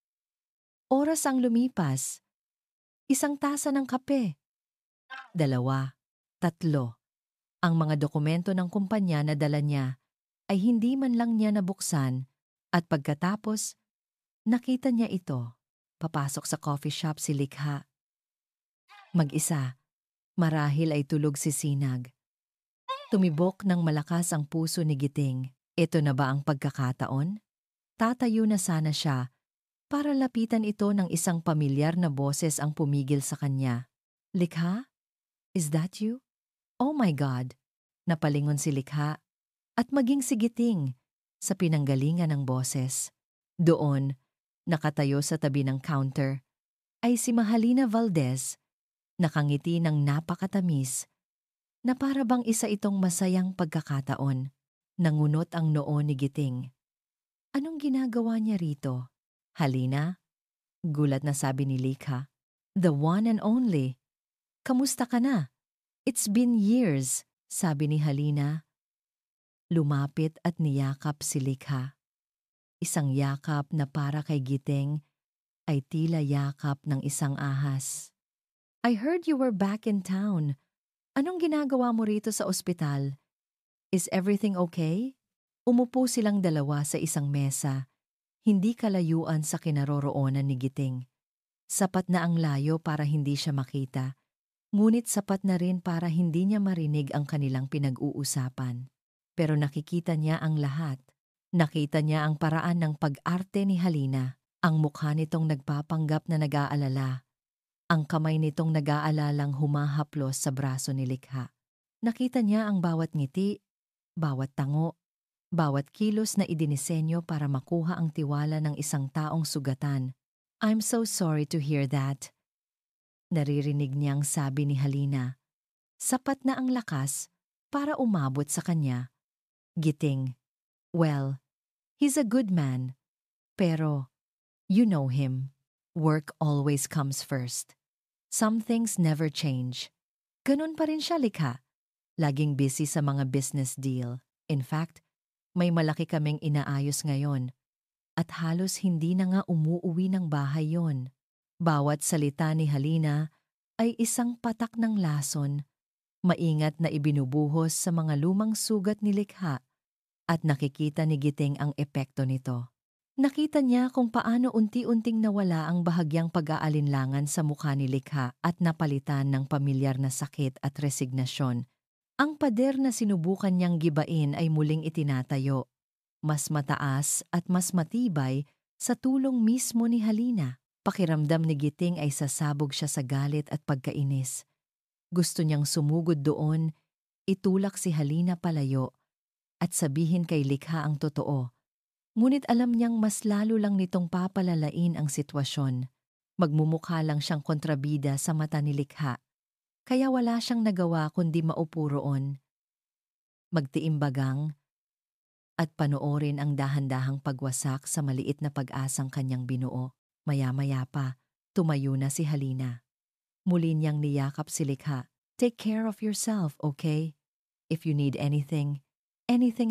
Oras ang lumipas. 1 tasa ng kape. 2, 3. Ang mga dokumento ng kumpanya na dala niya ay hindi man lang niya nabuksan at pagkatapos, nakita niya ito. Papasok sa coffee shop si Likha. Mag-isa, marahil ay tulog si Sinag. Tumibok ng malakas ang puso ni Giting. Ito na ba ang pagkakataon? Tatayo na sana siya para lapitan ito ng isang pamilyar na boses ang pumigil sa kanya. Likha? Is that you? Oh my God! Napalingon si Likha at maging si Giting sa pinanggalingan ng boses. Doon, nakatayo sa tabi ng counter, ay si Mahalina Valdez, nakangiti ng napakatamis, na para bang isa itong masayang pagkakataon. Nangunot ang noo ni Giting. Anong ginagawa niya rito? Halina? Gulat na sabi ni Likha. The one and only. Kamusta ka na? It's been years, sabi ni Halina. Lumapit at niyakap si Likha. Isang yakap na para kay Giteng ay tila yakap ng isang ahas. I heard you were back in town. Anong ginagawa mo rito sa ospital? Is everything okay? Umupo silang dalawa sa isang mesa, hindi kalayuan sa kinaroroonan ni Giting. Sapat na ang layo para hindi siya makita, ngunit sapat na rin para hindi niya marinig ang kanilang pinag-uusapan. Pero nakikita niya ang lahat. Nakita niya ang paraan ng pag-arte ni Halina, ang mukha nitong nagpapanggap na nag-aalala, ang kamay nitong nag-aalalang humahaplos sa braso ni Likha. Nakita niya ang bawat ngiti, bawat tango, bawat kilos na idinisenyo para makuha ang tiwala ng isang taong sugatan. I'm so sorry to hear that. Naririnig niyang sabi ni Halina. Sapat na ang lakas para umabot sa kanya. Giting. Well, he's a good man. Pero, you know him. Work always comes first. Some things never change. Ganun pa rin siya, Likha. Laging busy sa mga business deal. In fact, may malaki kaming inaayos ngayon. At halos hindi na nga umuuwi ng bahay yon. Bawat salita ni Halina ay isang patak ng lason, maingat na ibinubuhos sa mga lumang sugat ni Likha at nakikita ni Giting ang epekto nito. Nakita niya kung paano unti-unting nawala ang bahagyang pag-aalinlangan sa mukha ni Likha at napalitan ng pamilyar na sakit at resignasyon. Ang pader na sinubukan niyang gibain ay muling itinatayo, mas mataas at mas matibay sa tulong mismo ni Halina. Pakiramdam ni Giting ay sasabog siya sa galit at pagkainis. Gusto niyang sumugod doon, itulak si Halina palayo at sabihin kay Likha ang totoo. Ngunit alam niyang mas lalo lang nitong papalalain ang sitwasyon. Magmumukha lang siyang kontrabida sa mata ni Likha. Kaya wala siyang nagawa kundi maupo roon, magtiimbagang at panoorin ang dahan-dahang pagwasak sa maliit na pag-asang kanyang binuo. Maya-maya pa, tumayo na si Halina. Muli niyang niyakap si Likha. Take care of yourself, okay? If you need anything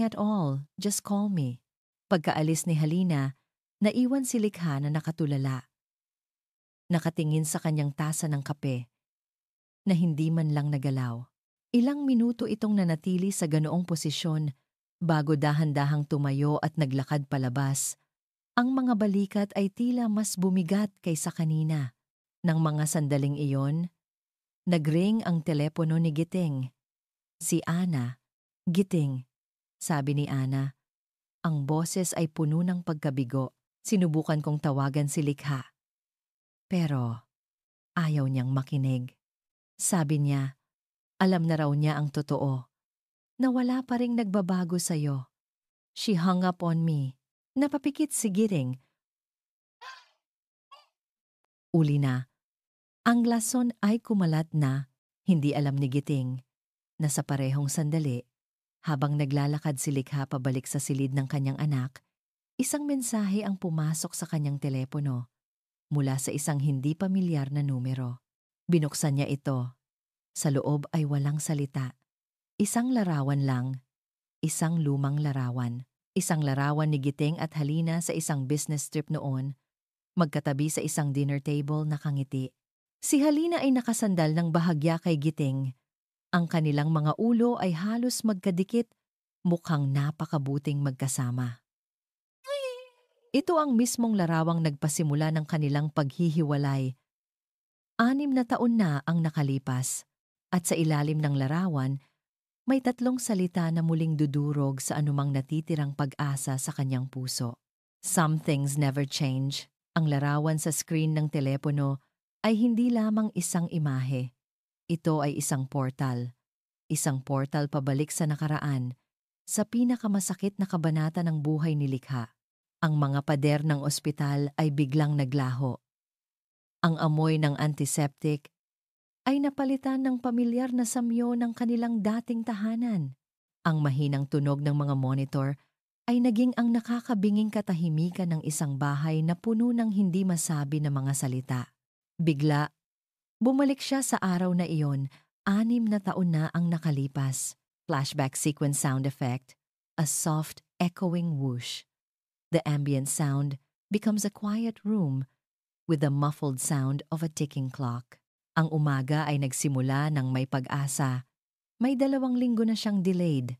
at all, just call me. Pagkaalis ni Halina, naiwan si Likha na nakatulala. Nakatingin sa kanyang tasa ng kape, na hindi man lang nagalaw. Ilang minuto itong nanatili sa ganoong posisyon bago dahan-dahang tumayo at naglakad palabas. Ang mga balikat ay tila mas bumigat kaysa kanina. Nang mga sandaling iyon, nagring ang telepono ni Giting. Si Ana. Giting, sabi ni Ana. Ang boses ay puno ng pagkabigo. Sinubukan kong tawagan si Likha. Pero ayaw niyang makinig. Sabi niya, alam na raw niya ang totoo, na wala pa ring nagbabago sa'yo. She hung up on me. Napapikit si Giting. Uli na. Ang lason ay kumalat na, hindi alam ni Giting, na sa parehong sandali, habang naglalakad si Likha pabalik sa silid ng kanyang anak, isang mensahe ang pumasok sa kanyang telepono mula sa isang hindi pamilyar na numero. Binuksan niya ito. Sa loob ay walang salita. Isang larawan lang. Isang lumang larawan. Isang larawan ni Giting at Halina sa isang business trip noon, magkatabi sa isang dinner table nakangiti. Si Halina ay nakasandal ng bahagya kay Giting. Ang kanilang mga ulo ay halos magkadikit, mukhang napakabuting magkasama. Ito ang mismong larawang nagpasimula ng kanilang paghihiwalay. 6 na taon na ang nakalipas, at sa ilalim ng larawan, may 3 salita na muling dudurog sa anumang natitirang pag-asa sa kanyang puso. Some things never change. Ang larawan sa screen ng telepono ay hindi lamang isang imahe. Ito ay isang portal. Isang portal pabalik sa nakaraan, sa pinakamasakit na kabanata ng buhay ni Likha. Ang mga pader ng ospital ay biglang naglaho. Ang amoy ng antiseptic ay napalitan ng pamilyar na samyo ng kanilang dating tahanan. Ang mahinang tunog ng mga monitor ay naging ang nakakabinging katahimikan ng isang bahay na puno ng hindi masabi na mga salita. Bigla, bumalik siya sa araw na iyon, 6 na taon na ang nakalipas. Flashback sequence sound effect, a soft, echoing whoosh. The ambient sound becomes a quiet room with the muffled sound of a ticking clock. Ang umaga ay nagsimula ng may pag-asa. May 2 linggo na siyang delayed.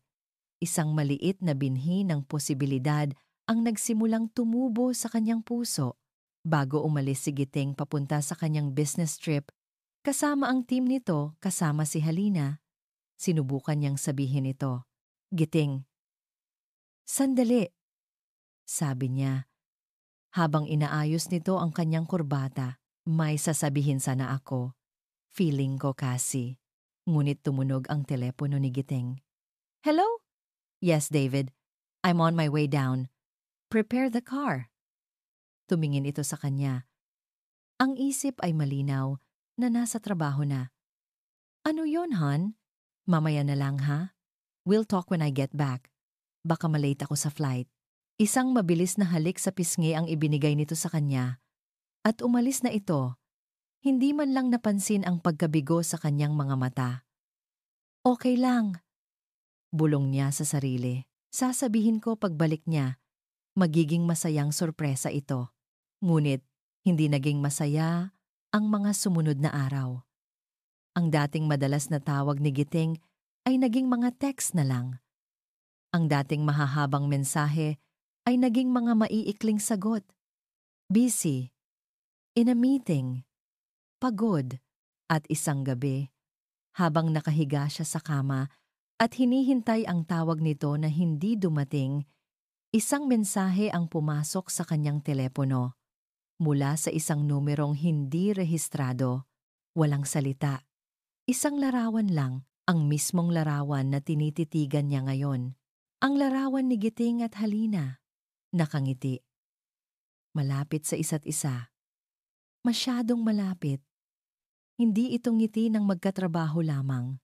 Isang maliit na binhi ng posibilidad ang nagsimulang tumubo sa kanyang puso. Bago umalis si Giting papunta sa kanyang business trip, kasama ang team nito, kasama si Halina, sinubukan niyang sabihin ito. Giting, sandali, sabi niya. Habang inaayos nito ang kanyang kurbata, may sasabihin sana ako. Feeling ko kasi. Ngunit tumunog ang telepono ni Giting. Hello? Yes, David. I'm on my way down. Prepare the car. Tumingin ito sa kanya. Ang isip ay malinaw na nasa trabaho na. Ano yon, hon? Mamaya na lang, ha? We'll talk when I get back. Baka malate ako sa flight. Isang mabilis na halik sa pisngi ang ibinigay nito sa kanya. At umalis na ito. Hindi man lang napansin ang pagkabigo sa kanyang mga mata. Okay lang. Bulong niya sa sarili. Sasabihin ko pagbalik niya, magiging masayang sorpresa ito. Ngunit, hindi naging masaya ang mga sumunod na araw. Ang dating madalas na tawag ni Giting ay naging mga text na lang. Ang dating mahahabang mensahe ay naging mga maiikling sagot. Busy, in a meeting, pagod, at isang gabi, habang nakahiga siya sa kama at hinihintay ang tawag nito na hindi dumating, isang mensahe ang pumasok sa kanyang telepono. Mula sa isang numerong hindi rehistrado, walang salita. Isang larawan lang, ang mismong larawan na tinititigan niya ngayon. Ang larawan ni Giting at Halina. Nakangiti. Malapit sa isa't isa. Masyadong malapit. Hindi ito ngiti ng magkatrabaho lamang.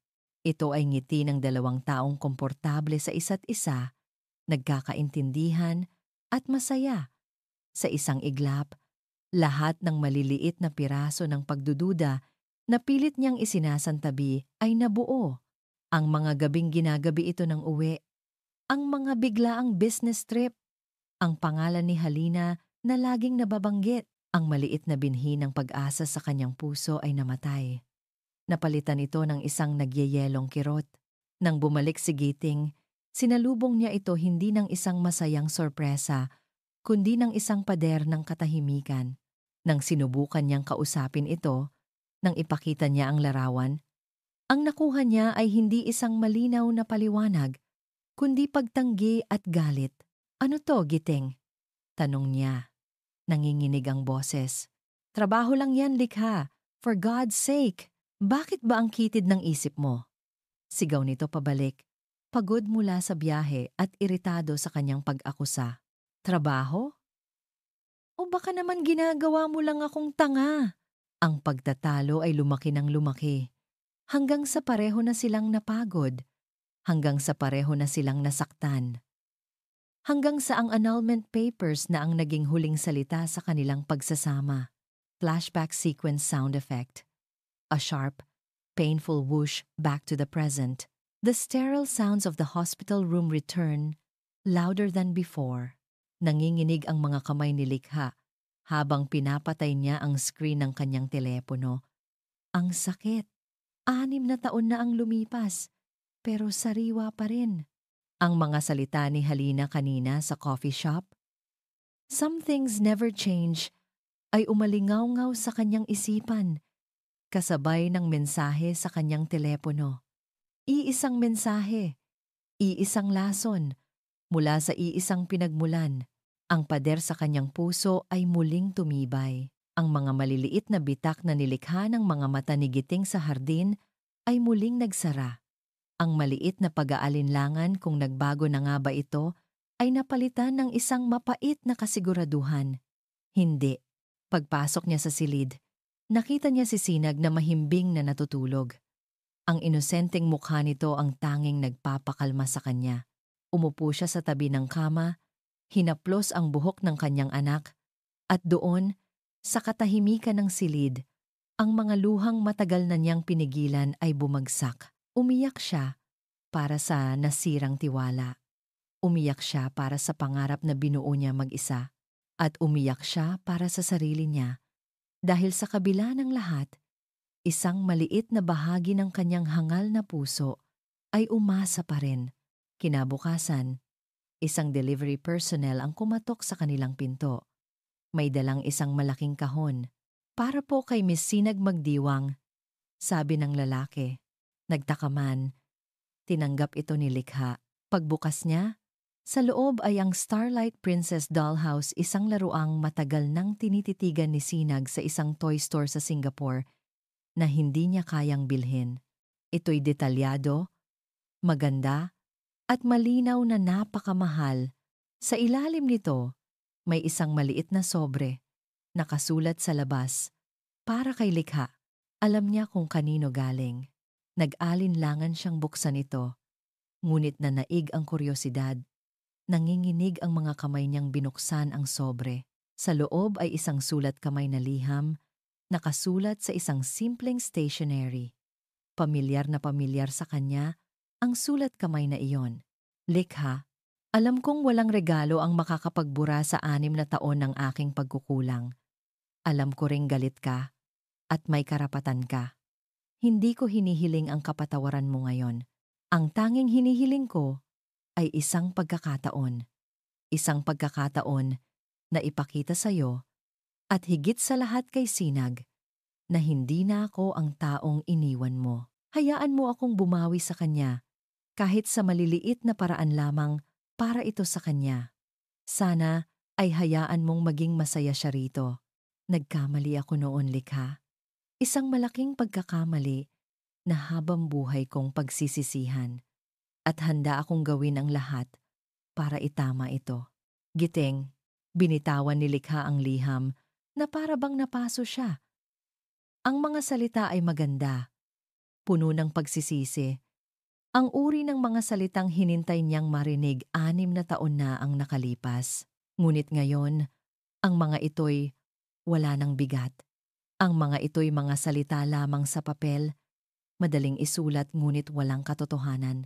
Ito ay ngiti ng 2 taong komportable sa isa't isa, nagkakaintindihan at masaya. Sa isang iglap, lahat ng maliliit na piraso ng pagdududa na pilit niyang isinasantabi ay nabuo. Ang mga gabing ginagabi ito ng uwi, ang mga biglaang business trip, ang pangalan ni Halina na laging nababanggit, ang maliit na binhi ng pag-asa sa kanyang puso ay namatay. Napalitan ito ng isang nagyeyelong kirot. Nang bumalik si Giting, sinalubong niya ito hindi ng isang masayang sorpresa, kundi ng isang pader ng katahimikan. Nang sinubukan niyang kausapin ito, nang ipakita niya ang larawan, ang nakuha niya ay hindi isang malinaw na paliwanag, kundi pagtanggi at galit. Ano to, Giting? Tanong niya. Nanginginig ang boses. Trabaho lang yan, likha. For God's sake, bakit ba ang kitid ng isip mo? Sigaw nito pabalik, pagod mula sa biyahe at iritado sa kanyang pag-akusa. Trabaho? O baka naman ginagawa mo lang akong tanga? Ang pagtatalo ay lumaki ng lumaki. Hanggang sa pareho na silang napagod. Hanggang sa pareho na silang nasaktan. Hanggang sa ang annulment papers na ang naging huling salita sa kanilang pagsasama. Flashback sequence sound effect. A sharp, painful whoosh back to the present. The sterile sounds of the hospital room return, louder than before. Nanginginig ang mga kamay ni Likha habang pinapatay niya ang screen ng kanyang telepono. Ang sakit. 6 na taon na ang lumipas, pero sariwa pa rin. Ang mga salita ni Halina kanina sa coffee shop, "Some things never change," ay umalingaw-ngaw sa kanyang isipan, kasabay ng mensahe sa kanyang telepono. Iisang mensahe, iisang lason, mula sa iisang pinagmulan. Ang pader sa kanyang puso ay muling tumibay. Ang mga maliliit na bitak na nilikha ng mga mata ni Giting sa hardin ay muling nagsara. Ang maliit na pag-aalinlangan kung nagbago na nga ba ito ay napalitan ng isang mapait na kasiguraduhan. Hindi. Pagpasok niya sa silid, nakita niya si Sinag na mahimbing na natutulog. Ang inosenteng mukha nito ang tanging nagpapakalma sa kanya. Umupo siya sa tabi ng kama, hinaplos ang buhok ng kanyang anak, at doon, sa katahimikan ng silid, ang mga luhang matagal na niyang pinigilan ay bumagsak. Umiyak siya para sa nasirang tiwala. Umiyak siya para sa pangarap na binuo niya mag-isa. At umiyak siya para sa sarili niya. Dahil sa kabila ng lahat, isang maliit na bahagi ng kanyang hangal na puso ay umasa pa rin. Kinabukasan, isang delivery personnel ang kumatok sa kanilang pinto. May dalang isang malaking kahon. Para po kay Miss Sinag magdiwang, sabi ng lalaki. Nagtaka man, tinanggap ito ni Likha. Pagbukas niya, sa loob ay ang Starlight Princess Dollhouse, isang laruang matagal nang tinititigan ni Sinag sa isang toy store sa Singapore na hindi niya kayang bilhin. Ito'y detalyado, maganda, at malinaw na napakamahal. Sa ilalim nito, may isang maliit na sobre, nakasulat sa labas, para kay Likha. Alam niya kung kanino galing. Nag-alinlangan siyang buksan ito, ngunit nanaig ang kuryosidad. Nanginginig ang mga kamay niyang binuksan ang sobre. Sa loob ay isang sulat kamay na liham, nakasulat sa isang simpleng stationery. Pamilyar na pamilyar sa kanya ang sulat kamay na iyon. Likha, alam kong walang regalo ang makakapagbura sa 6 na taon ng aking pagkukulang. Alam ko ring galit ka at may karapatan ka. Hindi ko hinihiling ang kapatawaran mo ngayon. Ang tanging hinihiling ko ay isang pagkakataon. Isang pagkakataon na ipakita sa'yo at higit sa lahat kay Sinag na hindi na ako ang taong iniwan mo. Hayaan mo akong bumawi sa kanya kahit sa maliliit na paraan lamang para ito sa kanya. Sana ay hayaan mong maging masaya siya rito. Nagkamali ako noon, Likha. Isang malaking pagkakamali na habang buhay kong pagsisisihan. At handa akong gawin ang lahat para itama ito. Giting, binitawan ni Likha ang liham na para bang napaso siya. Ang mga salita ay maganda, puno ng pagsisisi. Ang uri ng mga salitang hinintay niyang marinig 6 na taon na ang nakalipas. Ngunit ngayon, ang mga ito'y wala ng bigat. Ang mga ito'y mga salita lamang sa papel, madaling isulat ngunit walang katotohanan.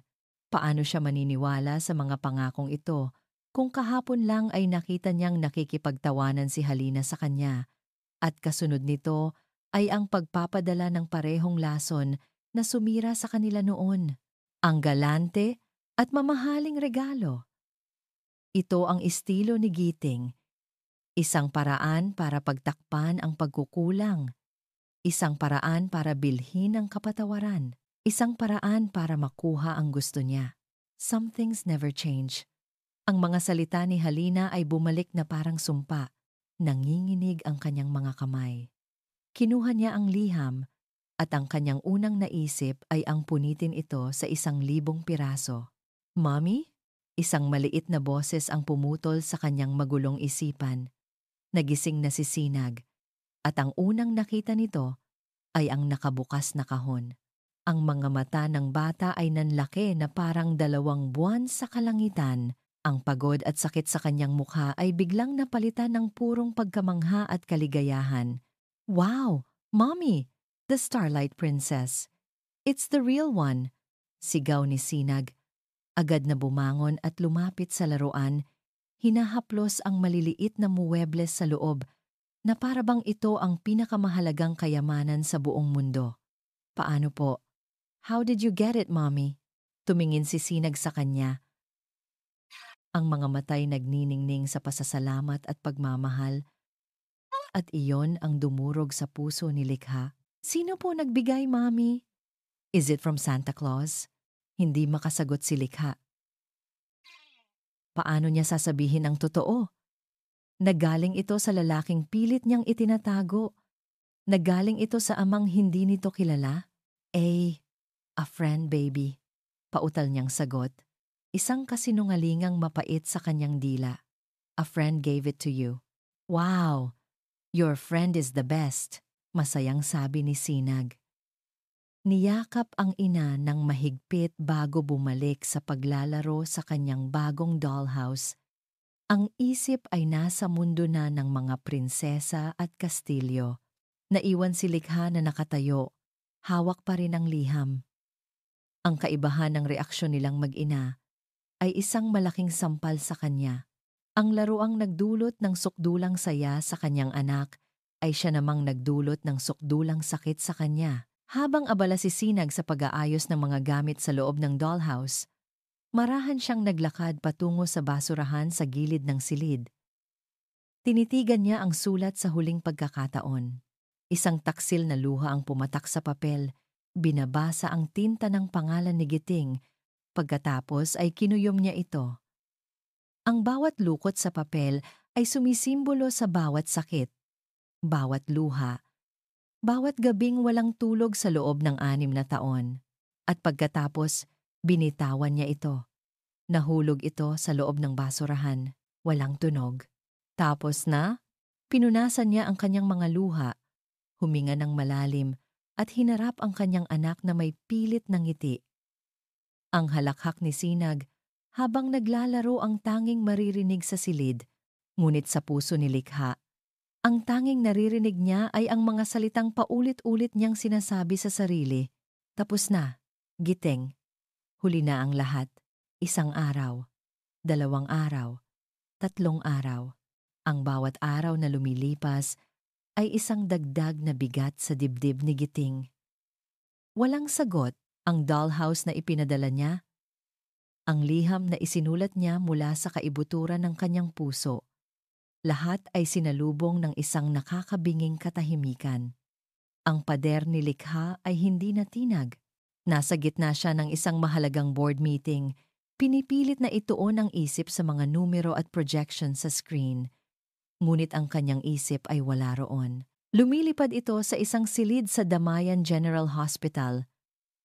Paano siya maniniwala sa mga pangakong ito kung kahapon lang ay nakita niyang nakikipagtawanan si Halina sa kanya at kasunod nito ay ang pagpapadala ng parehong lason na sumira sa kanila noon. Ang galante at mamahaling regalo. Ito ang estilo ni Giting. Isang paraan para pagtakpan ang pagkukulang. Isang paraan para bilhin ang kapatawaran. Isang paraan para makuha ang gusto niya. Some things never change. Ang mga salita ni Halina ay bumalik na parang sumpa. Nanginginig ang kanyang mga kamay. Kinuha niya ang liham at ang kanyang unang naisip ay ang punitin ito sa 1,000 piraso. Mommy? Isang maliit na boses ang pumutol sa kanyang magulong isipan. Nagising na si Sinag at ang unang nakita nito ay ang nakabukas na kahon. Ang mga mata ng bata ay nanlaki na parang 2 buwan sa kalangitan. Ang pagod at sakit sa kanyang mukha ay biglang napalitan ng purong pagkamangha at kaligayahan. Wow! Mommy! The Starlight Princess! It's the real one! Sigaw ni Sinag. Agad na bumangon at lumapit sa laruan, hinahaplos ang maliliit na muwebles sa loob na parabang ito ang pinakamahalagang kayamanan sa buong mundo. Paano po? How did you get it, Mommy? Tumingin si Sinag sa kanya. Ang mga matay nagniningning sa pasasalamat at pagmamahal, at iyon ang dumurog sa puso ni Likha. Sino po nagbigay, Mommy? Is it from Santa Claus? Hindi makasagot si Likha. Paano niya sasabihin ang totoo? Nagaling ito sa lalaking pilit niyang itinatago. Nagaling ito sa amang hindi nito kilala. A friend, baby. Pautal niyang sagot. Isang kasinungalingang mapait sa kanyang dila. A friend gave it to you. Wow! Your friend is the best. Masayang sabi ni Sinag. Niyakap ang ina ng mahigpit bago bumalik sa paglalaro sa kanyang bagong dollhouse. Ang isip ay nasa mundo na ng mga prinsesa at kastilyo. Naiwan si Likha na nakatayo, hawak pa rin ang liham. Ang kaibahan ng reaksyon nilang mag-ina ay isang malaking sampal sa kanya. Ang laruang nagdulot ng sukdulang saya sa kanyang anak ay siya namang nagdulot ng sukdulang sakit sa kanya. Habang abala si Sinag sa pag-aayos ng mga gamit sa loob ng dollhouse, marahan siyang naglakad patungo sa basurahan sa gilid ng silid. Tinitigan niya ang sulat sa huling pagkakataon. Isang taksil na luha ang pumatak sa papel. Binabasa ang tinta ng pangalan ni Giting. Pagkatapos ay kinuyom niya ito. Ang bawat lukot sa papel ay sumisimbolo sa bawat sakit, bawat luha, bawat gabing walang tulog sa loob ng 6 na taon. At pagkatapos, binitawan niya ito. Nahulog ito sa loob ng basurahan, walang tunog. Tapos na, pinunasan niya ang kanyang mga luha, huminga ng malalim at hinarap ang kanyang anak na may pilit na ngiti. Ang halakhak ni Sinag habang naglalaro ang tanging maririnig sa silid, ngunit sa puso ni Likha, ang tanging naririnig niya ay ang mga salitang paulit-ulit niyang sinasabi sa sarili. Tapos na, Giting. Huli na ang lahat. 1 araw, 2 araw, 3 araw. Ang bawat araw na lumilipas ay isang dagdag na bigat sa dibdib ni Giting. Walang sagot ang dollhouse na ipinadala niya. Ang liham na isinulat niya mula sa kaibuturan ng kanyang puso. Lahat ay sinalubong ng isang nakakabinging katahimikan. Ang pader ni Likha ay hindi natinag. Nasa gitna siya ng isang mahalagang board meeting. Pinipilit na ituon ang isip sa mga numero at projection sa screen. Ngunit ang kanyang isip ay wala roon. Lumilipad ito sa isang silid sa Damayan General Hospital.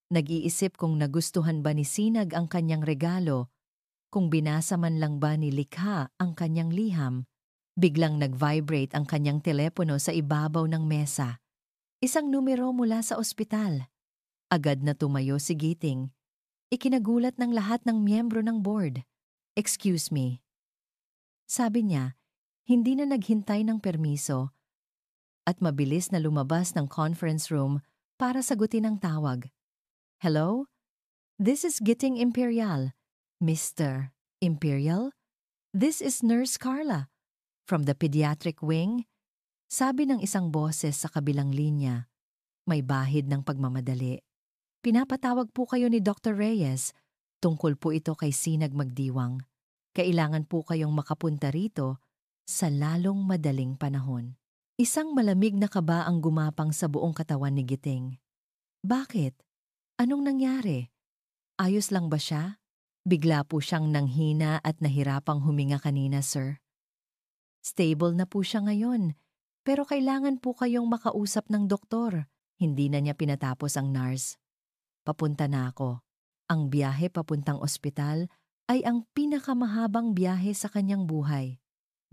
Nag-iisip kung nagustuhan ba ni Sinag ang kanyang regalo, kung binasa man lang ba ni Likha ang kanyang liham. Biglang nag-vibrate ang kanyang telepono sa ibabaw ng mesa. Isang numero mula sa ospital. Agad na tumayo si Giting. Ikinagulat ng lahat ng miyembro ng board. "Excuse me." Sabi niya, hindi na naghintay ng permiso at mabilis na lumabas ng conference room para sagutin ang tawag. "Hello? This is Giting Imperial. Mr. Imperial? This is Nurse Carla from the pediatric wing." Sabi ng isang boses sa kabilang linya. May bahid ng pagmamadali. "Pinapatawag po kayo ni Dr. Reyes. Tungkol po ito kay Sinag Magdiwang. Kailangan po kayong makapunta rito sa lalong madaling panahon." Isang malamig na kaba ang gumapang sa buong katawan ni Giting. Bakit? Anong nangyari? Ayos lang ba siya? Bigla po siyang nanghina at nahirapang huminga kanina, sir. Stable na po siya ngayon, pero kailangan po kayong makausap ng doktor. Hindi na niya pinatapos ang nurse. "Papunta na ako." Ang biyahe papuntang ospital ay ang pinakamahabang biyahe sa kanyang buhay.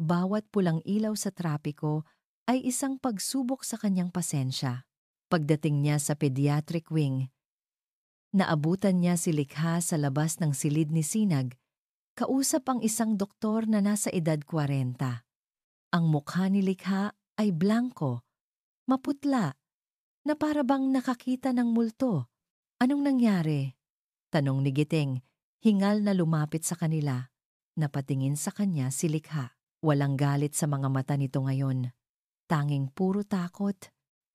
Bawat pulang ilaw sa trapiko ay isang pagsubok sa kanyang pasensya. Pagdating niya sa pediatric wing, naabutan niya si Likha sa labas ng silid ni Sinag. Kausap ang isang doktor na nasa edad 40. Ang mukha ni Likha ay blanko, maputla, na para bang nakakita ng multo. "Anong nangyari?" tanong ni Giting, hingal na lumapit sa kanila. Napatingin sa kanya si Likha. Walang galit sa mga mata nito ngayon. Tanging puro takot.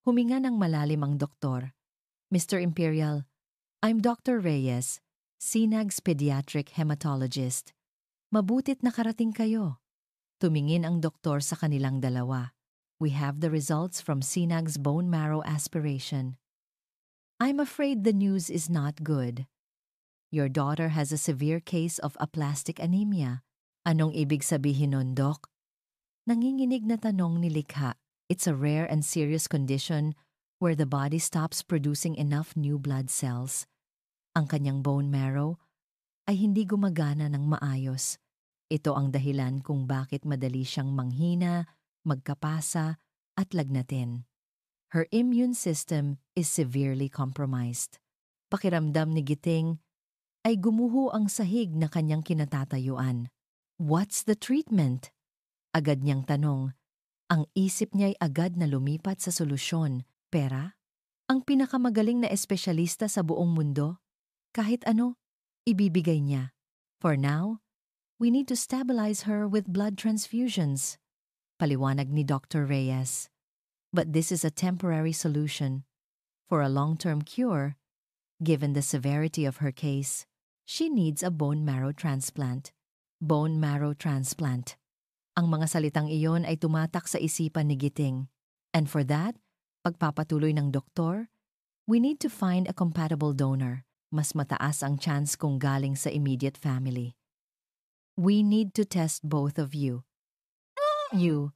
Huminga ng malalim ang doktor. "Mr. Imperial, I'm Dr. Reyes, Sinag's pediatric hematologist. Mabutit nakarating kayo." Tumingin ang doktor sa kanilang dalawa. "We have the results from Sinag's bone marrow aspiration. I'm afraid the news is not good. Your daughter has a severe case of aplastic anemia." "Anong ibig sabihin nun, Doc?" Nanginginig na tanong ni Likha. "It's a rare and serious condition where the body stops producing enough new blood cells. Ang kanyang bone marrow ay hindi gumagana ng maayos. Ito ang dahilan kung bakit madali siyang manghina, magkapasa, at lagnatin." Her immune system is severely compromised. Pakiramdam ni Giting ay gumuho ang sahig na kanyang kinatatayuan. What's the treatment? Agad niyang tanong. Ang isip niya'y agad na lumipat sa solusyon. Pera? Ang pinakamagaling na espesyalista sa buong mundo? Kahit ano, ibibigay niya. For now, we need to stabilize her with blood transfusions. Paliwanag ni Dr. Reyes. But this is a temporary solution. For a long-term cure, given the severity of her case, she needs a bone marrow transplant. Bone marrow transplant. Ang mga salitang iyon ay tumatak sa isipan ni Giting. And for that, pagpapatuloy ng doktor, we need to find a compatible donor. Mas mataas ang chance kung galing sa immediate family. We need to test both of you. You,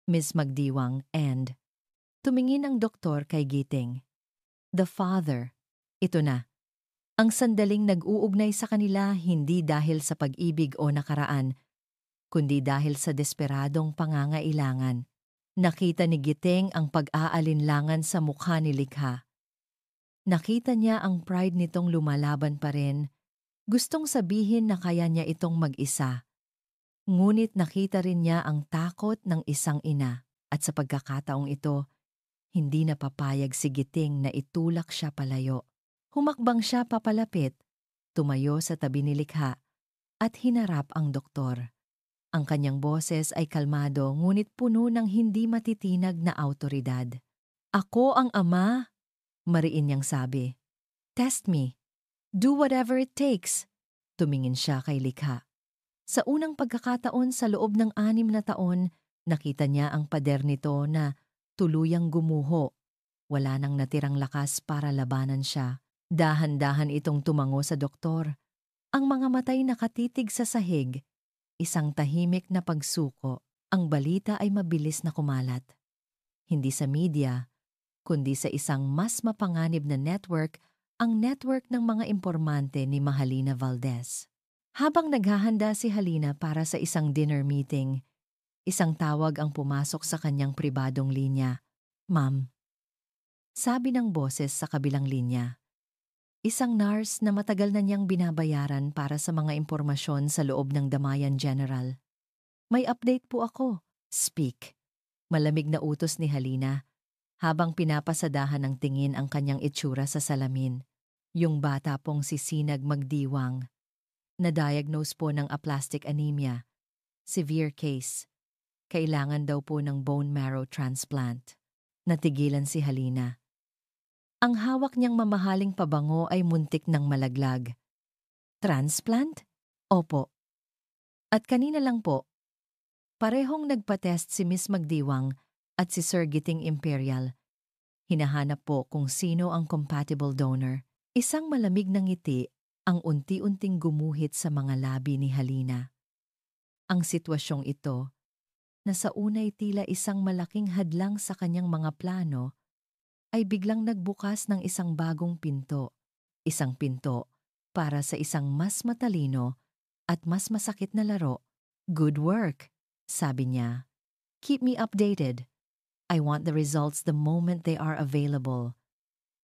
Ms. Magdiwang, and tumingin ang doktor kay Giting. The father. Ito na. Ang sandaling nag-uugnay sa kanila hindi dahil sa pag-ibig o nakaraan, kundi dahil sa desperadong pangangailangan. Nakita ni Giting ang pag-aalinlangan sa mukha ni Likha. Nakita niya ang pride nitong lumalaban pa rin. Gustong sabihin na kaya niya itong mag-isa. Ngunit nakita rin niya ang takot ng isang ina at sa pagkakataong ito, hindi na papayag si Giting na itulak siya palayo. Humakbang siya papalapit, tumayo sa tabi ni Likha at hinarap ang doktor. Ang kanyang boses ay kalmado ngunit puno ng hindi matitinag na awtoridad. Ako ang ama, mariin niyang sabi. Test me. Do whatever it takes. Tumingin siya kay Likha. Sa unang pagkakataon sa loob ng 6 na taon, nakita niya ang pader nito na tuluyang gumuho. Wala nang natirang lakas para labanan siya. Dahan-dahan itong tumango sa doktor. Ang mga matay nakatitig sa sahig. Isang tahimik na pagsuko. Ang balita ay mabilis na kumalat. Hindi sa media, kundi sa isang mas mapanganib na network, ang network ng mga impormante ni Mahalina Valdez. Habang naghahanda si Halina para sa isang dinner meeting, isang tawag ang pumasok sa kanyang pribadong linya. Ma'am. Sabi ng boses sa kabilang linya. Isang nurse na matagal na niyang binabayaran para sa mga impormasyon sa loob ng Damayan General. May update po ako. Speak. Malamig na utos ni Halina habang pinapasadahan ng tingin ang kanyang itsura sa salamin. Yung bata pong si Sinag Magdiwang. Na-diagnose po ng aplastic anemia. Severe case. Kailangan daw po ng bone marrow transplant. Natigilan si Halina. Ang hawak niyang mamahaling pabango ay muntik ng malaglag. Transplant? Opo. At kanina lang po, parehong nagpa-test si Miss Magdiwang at si Sir Giting Imperial. Hinahanap po kung sino ang compatible donor. Isang malamig na ngiti ang unti-unting gumuhit sa mga labi ni Halina. Ang sitwasyong ito, na sa unay tila isang malaking hadlang sa kanyang mga plano, ay biglang nagbukas ng isang bagong pinto. Isang pinto para sa isang mas matalino at mas masakit na laro. Good work, sabi niya. Keep me updated. I want the results the moment they are available.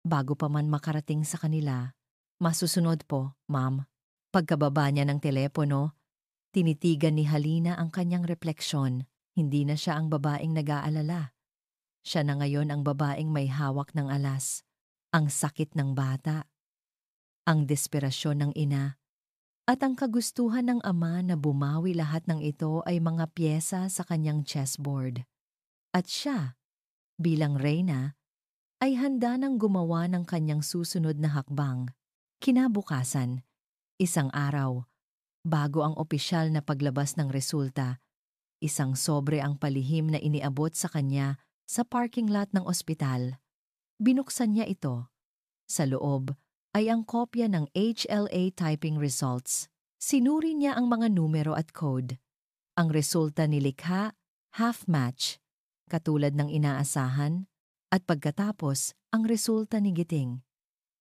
Bago pa man makarating sa kanila, masusunod po, ma'am. Pagkababa niya ng telepono, tinitigan ni Halina ang kanyang refleksyon. Hindi na siya ang babaeng nag-aalala. Siya na ngayon ang babaeng may hawak ng alas, ang sakit ng bata, ang desperasyon ng ina, at ang kagustuhan ng ama na bumawi lahat ng ito ay mga pyesa sa kanyang chessboard. At siya, bilang reyna, ay handa nang gumawa ng kanyang susunod na hakbang. Kinabukasan, isang araw, bago ang opisyal na paglabas ng resulta, isang sobre ang palihim na iniabot sa kanya sa parking lot ng ospital. Binuksan niya ito. Sa loob ay ang kopya ng HLA typing results. Sinuri niya ang mga numero at code. Ang resulta ni Likha, half match, katulad ng inaasahan, at pagkatapos ang resulta ni Giting.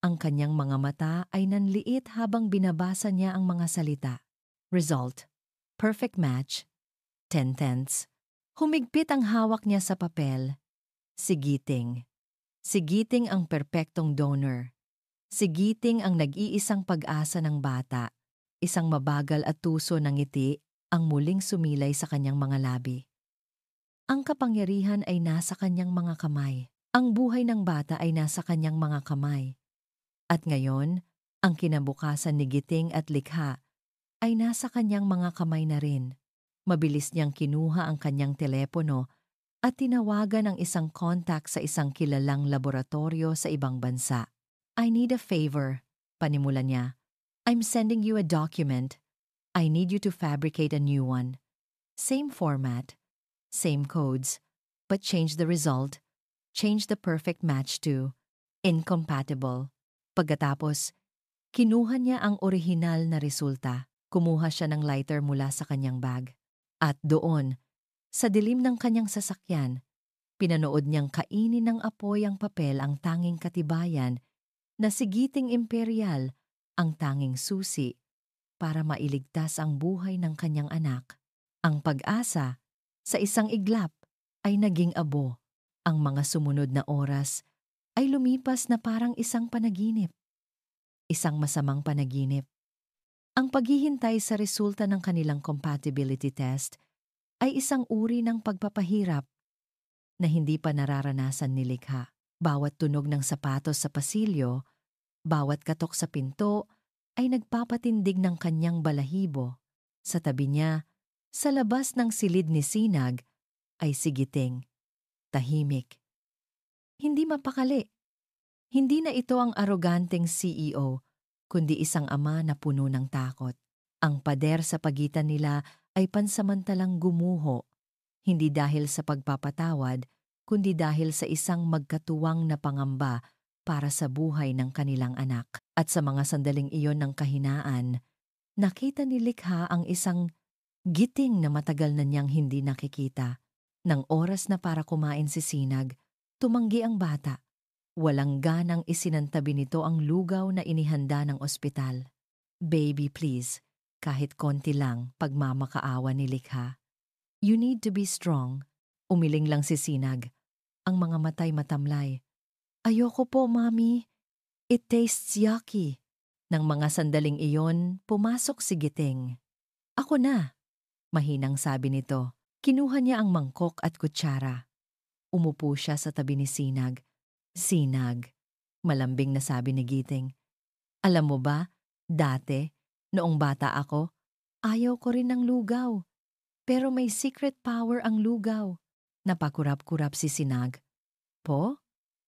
Ang kanyang mga mata ay nanliit habang binabasa niya ang mga salita. Result, perfect match, 10/10. Humigpit ang hawak niya sa papel. Si Giting. Si Giting ang perpektong donor. Si Giting ang nag-iisang pag-asa ng bata, isang mabagal at tuso ng ngiti ang muling sumilay sa kanyang mga labi. Ang kapangyarihan ay nasa kanyang mga kamay. Ang buhay ng bata ay nasa kanyang mga kamay. At ngayon, ang kinabukasan ni Giting at Likha ay nasa kanyang mga kamay na rin. Mabilis niyang kinuha ang kanyang telepono at tinawagan ang isang contact sa isang kilalang laboratorio sa ibang bansa. I need a favor, panimula niya. I'm sending you a document. I need you to fabricate a new one. Same format, same codes, but change the result. Change the perfect match to incompatible. Pagkatapos, kinuha niya ang orihinal na resulta. Kumuha siya ng lighter mula sa kanyang bag. At doon, sa dilim ng kanyang sasakyan, pinanood niyang kainin ng apoy ang papel ang tanging katibayan na si Giting Imperial ang tanging susi para mailigtas ang buhay ng kanyang anak. Ang pag-asa, sa isang iglap, ay naging abo. Ang mga sumunod na oras ay lumipas na parang isang panaginip. Isang masamang panaginip. Ang paghihintay sa resulta ng kanilang compatibility test ay isang uri ng pagpapahirap na hindi pa nararanasan ni Likha. Bawat tunog ng sapatos sa pasilyo, bawat katok sa pinto ay nagpapatindig ng kanyang balahibo. Sa tabi niya, sa labas ng silid ni Sinag, ay si Giting. Tahimik. Hindi mapakali. Hindi na ito ang aroganteng CEO, kundi isang ama na puno ng takot. Ang pader sa pagitan nila ay pansamantalang gumuho, hindi dahil sa pagpapatawad, kundi dahil sa isang magkatuwang na pangamba para sa buhay ng kanilang anak. At sa mga sandaling iyon ng kahinaan, nakita ni Likha ang isang Giting na matagal na niyang hindi nakikita. Nang oras na para kumain si Sinag, tumanggi ang bata. Walang ganang isinantabi nito ang lugaw na inihanda ng ospital. Baby, please, kahit konti lang pagmamakaawa ni Likha. You need to be strong. Umiling lang si Sinag. Ang mga matay matamlay. Ayoko po, Mami. It tastes yucky. Nang mga sandaling iyon, pumasok si Giting. Ako na, mahinang sabi nito. Kinuha niya ang mangkok at kutsara. Umupo siya sa tabi ni Sinag. Sinag, malambing na sabi ni Giting. Alam mo ba, dati, noong bata ako, ayaw ko rin ng lugaw. Pero may secret power ang lugaw. Napakurap-kurap si Sinag. Po?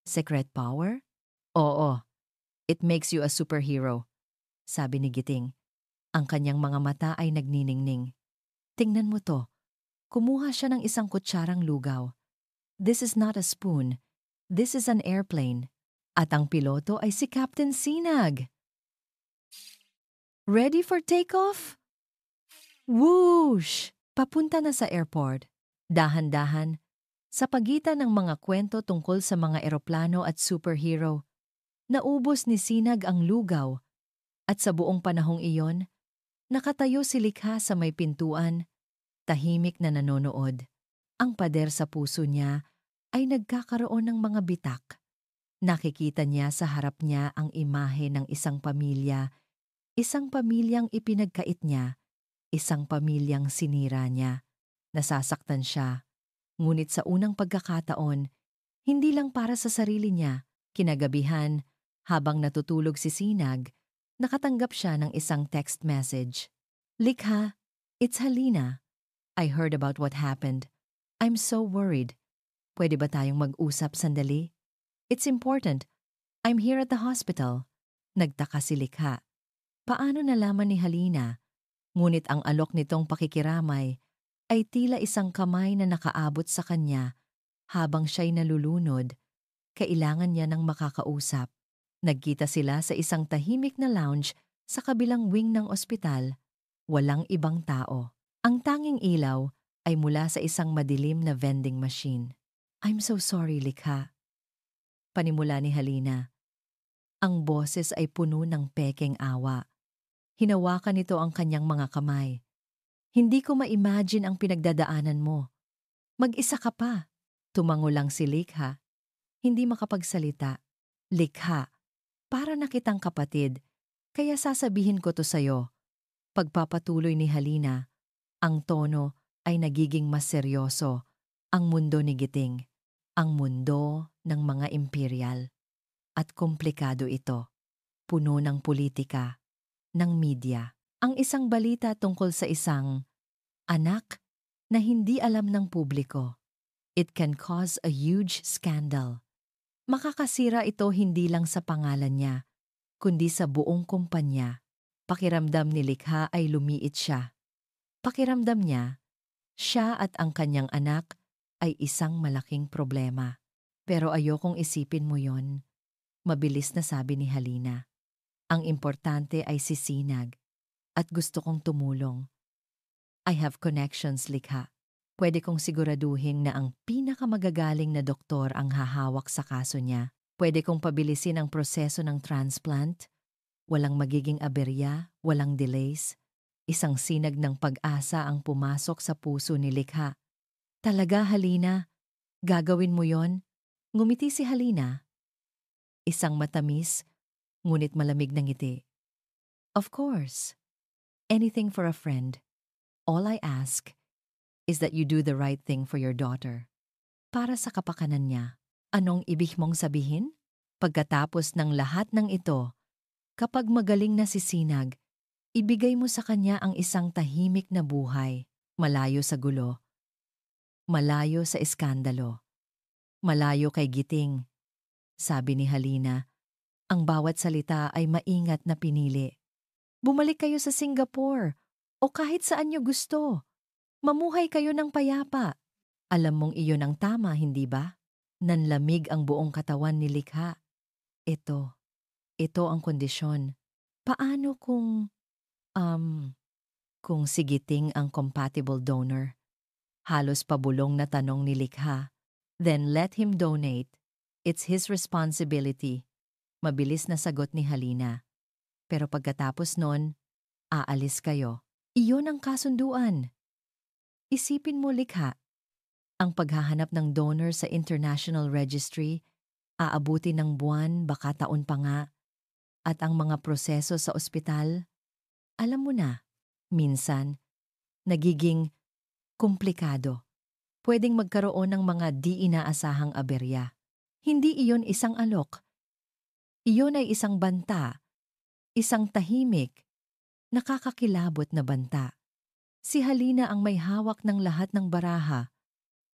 Secret power? Oo, it makes you a superhero, sabi ni Giting. Ang kanyang mga mata ay nagniningning. Tingnan mo to. Kumuha siya ng isang kutsarang lugaw. This is not a spoon. This is an airplane. At ang piloto ay si Captain Sinag. Ready for takeoff? Whoosh! Papunta na sa airport. Dahan-dahan, sa pagitan ng mga kwento tungkol sa mga eroplano at superhero, naubos ni Sinag ang lugaw. At sa buong panahong iyon, nakatayo si Likha sa may pintuan, tahimik na nanonood. Ang pader sa puso niya ay nagkakaroon ng mga bitak. Nakikita niya sa harap niya ang imahe ng isang pamilyang ipinagkait niya, isang pamilyang sinira niya. Nasasaktan siya, ngunit sa unang pagkakataon, hindi lang para sa sarili niya. Kinagabihan, habang natutulog si Sinag, nakatanggap siya ng isang text message. Likha, it's Halina. I heard about what happened. I'm so worried. Pwede ba tayong mag-usap sandali? It's important. I'm here at the hospital. Nagtaka si Likha. Paano nalaman ni Halina? Ngunit ang alok nitong pakikiramay ay tila isang kamay na nakaabot sa kanya habang siya'y nalulunod. Kailangan niya ng makakausap. Nagkita sila sa isang tahimik na lounge sa kabilang wing ng ospital. Walang ibang tao. Ang tanging ilaw ay mula sa isang madilim na vending machine. I'm so sorry, Likha. Panimula ni Halina. Ang boses ay puno ng pekeng awa. Hinawakan nito ang kanyang mga kamay. Hindi ko ma-imagine ang pinagdadaanan mo. Mag-isa ka pa. Tumango lang si Likha. hindi makapagsalita. Likha. Para na kitang kapatid, kaya sasabihin ko to sa'yo. Pagpapatuloy ni Halina, ang tono ay nagiging mas seryoso. Ang mundo ni Giting, ang mundo ng mga imperial. At komplikado ito. Puno ng politika, ng media. Ang isang balita tungkol sa isang anak na hindi alam ng publiko. It can cause a huge scandal. Makakasira ito hindi lang sa pangalan niya, kundi sa buong kumpanya. Pakiramdam ni Likha ay lumiit siya. Pakiramdam niya, siya at ang kanyang anak ay isang malaking problema. Pero ayokong isipin mo yon. Mabilis na sabi ni Halina. Ang importante ay si Sinag at gusto kong tumulong. I have connections, Likha. Pwede kong siguraduhin na ang pinakamagagaling na doktor ang hahawak sa kaso niya. Pwede kong pabilisin ang proseso ng transplant. Walang magiging aberya, walang delays. Isang sinag ng pag-asa ang pumasok sa puso ni Likha. Talaga, Halina? Gagawin mo yon? Ngumiti si Halina. Isang matamis, ngunit malamig na ngiti. Of course. Anything for a friend. All I ask is that you do the right thing for your daughter. Para sa kapakanan niya. Anong ibig mong sabihin? Pagkatapos ng lahat ng ito, kapag magaling na si Sinag, ibigay mo sa kanya ang isang tahimik na buhay, malayo sa gulo, malayo sa iskandalo, malayo kay Giting. Sabi ni Halina, ang bawat salita ay maingat na pinili. Bumalik kayo sa Singapore o kahit saan niyo gusto. Mamuhay kayo ng payapa. Alam mong iyon ang tama, hindi ba? Nanlamig ang buong katawan ni Likha. Ito ang kondisyon. Paano kung si Giting ang compatible donor? Halos pabulong na tanong ni Likha. Then let him donate. It's his responsibility. Mabilis na sagot ni Halina. Pero pagkatapos nun, aalis kayo. Iyon ang kasunduan. Isipin mo, Likha, ang paghahanap ng donor sa international registry, aabuti ng buwan, baka taon pa nga, at ang mga proseso sa ospital, alam mo na, minsan, nagiging komplikado. Pwedeng magkaroon ng mga di inaasahang aberya. Hindi iyon isang alok. Iyon ay isang banta, isang tahimik, nakakakilabot na banta. Si Halina ang may hawak ng lahat ng baraha.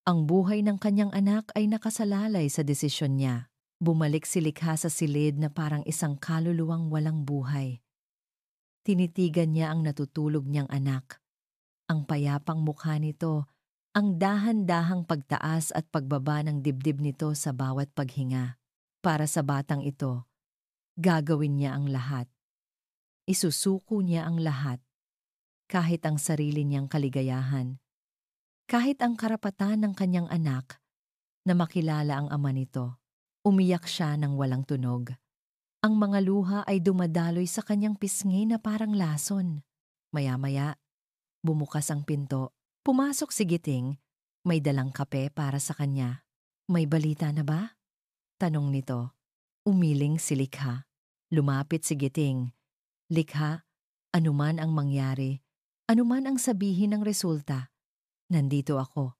Ang buhay ng kanyang anak ay nakasalalay sa desisyon niya. Bumalik si Likha sa silid na parang isang kaluluwang walang buhay. Tinitigan niya ang natutulog niyang anak. Ang payapang mukha nito, ang dahan-dahang pagtaas at pagbaba ng dibdib nito sa bawat paghinga. Para sa batang ito, gagawin niya ang lahat. Isusuko niya ang lahat. Kahit ang sarili niyang kaligayahan, kahit ang karapatan ng kanyang anak na makilala ang ama nito. Umiyak siya ng walang tunog. Ang mga luha ay dumadaloy sa kanyang pisngi na parang lason. Maya-maya, bumukas ang pinto. Pumasok si Giting, may dalang kape para sa kanya. May balita na ba? Tanong nito. Umiling si Likha. Lumapit si Giting. Likha, anuman ang mangyari, anuman ang sabihin ng resulta, nandito ako.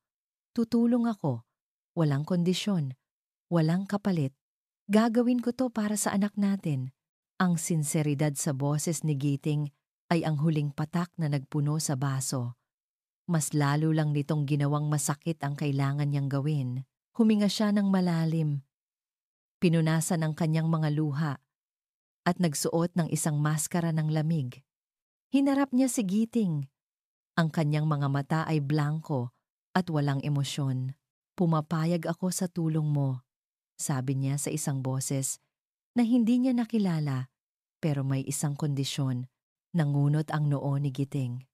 Tutulong ako. Walang kondisyon. Walang kapalit. Gagawin ko to para sa anak natin. Ang sinseridad sa boses ni Giting ay ang huling patak na nagpuno sa baso. Mas lalo lang nitong ginawang masakit ang kailangan niyang gawin. Huminga siya ng malalim. Pinunasan ang kanyang mga luha at nagsuot ng isang maskara ng lamig. Hinarap niya si Giting. Ang kanyang mga mata ay blanko at walang emosyon. Pumapayag ako sa tulong mo, sabi niya sa isang boses na hindi niya nakilala pero may isang kondisyon. Nangunot ang noo ni Giting.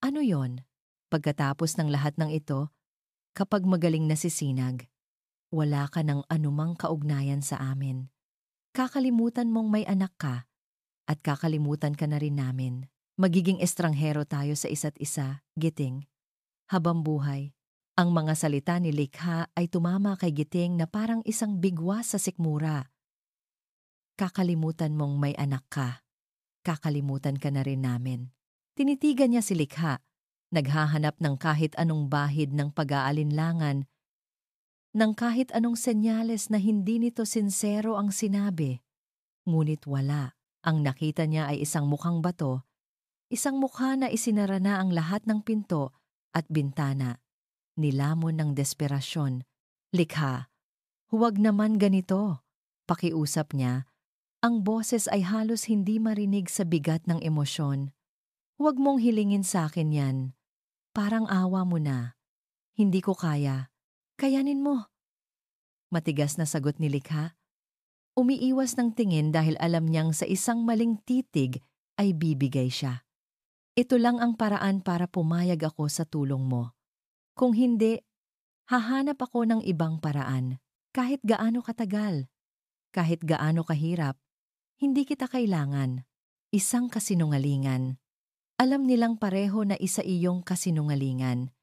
Ano yon? Pagkatapos ng lahat ng ito, kapag magaling na si Sinag, wala ka ng anumang kaugnayan sa amin. Kakalimutan mong may anak ka at kakalimutan ka na rin namin. Magiging estranghero tayo sa isa't isa, Giting. Habang buhay, Ang mga salita ni Likha ay tumama kay Giting na parang isang bigwas sa sikmura. Kakalimutan mong may anak ka. Kakalimutan ka na rin namin. Tinitigan niya si Likha, naghahanap ng kahit anong bahid ng pag-aalinlangan, ng kahit anong senyales na hindi nito sinsero ang sinabi. Ngunit wala. Ang nakita niya ay isang mukhang bato, isang mukha na isinara na ang lahat ng pinto at bintana. Nilamon ng desperasyon. Likha, huwag naman ganito. Pakiusap niya. Ang boses ay halos hindi marinig sa bigat ng emosyon. Huwag mong hilingin sa akin yan. Parang awa mo na. Hindi ko kaya. Kayanin mo. Matigas na sagot ni Likha. Umiiwas ng tingin dahil alam niyang sa isang maling titig ay bibigay siya. Ito lang ang paraan para pumayag ako sa tulong mo. Kung hindi, hahanap ako ng ibang paraan. Kahit gaano katagal, kahit gaano kahirap, hindi kita kailangan. Isang kasinungalingan. Alam nilang pareho na isa iyong kasinungalingan.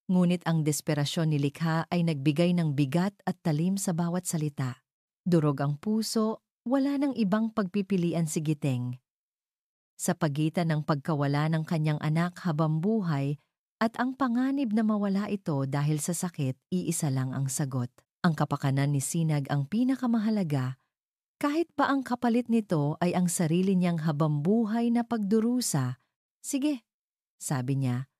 Ngunit ang desperasyon ni Likha ay nagbigay ng bigat at talim sa bawat salita. Durog ang puso, wala nang ibang pagpipilian si Giting. Sa pagitan ng pagkawala ng kanyang anak habang buhay at ang panganib na mawala ito dahil sa sakit, iisa lang ang sagot. Ang kapakanan ni Sinag ang pinakamahalaga, kahit pa ang kapalit nito ay ang sarili niyang habambuhay na pagdurusa. Sige, sabi niya.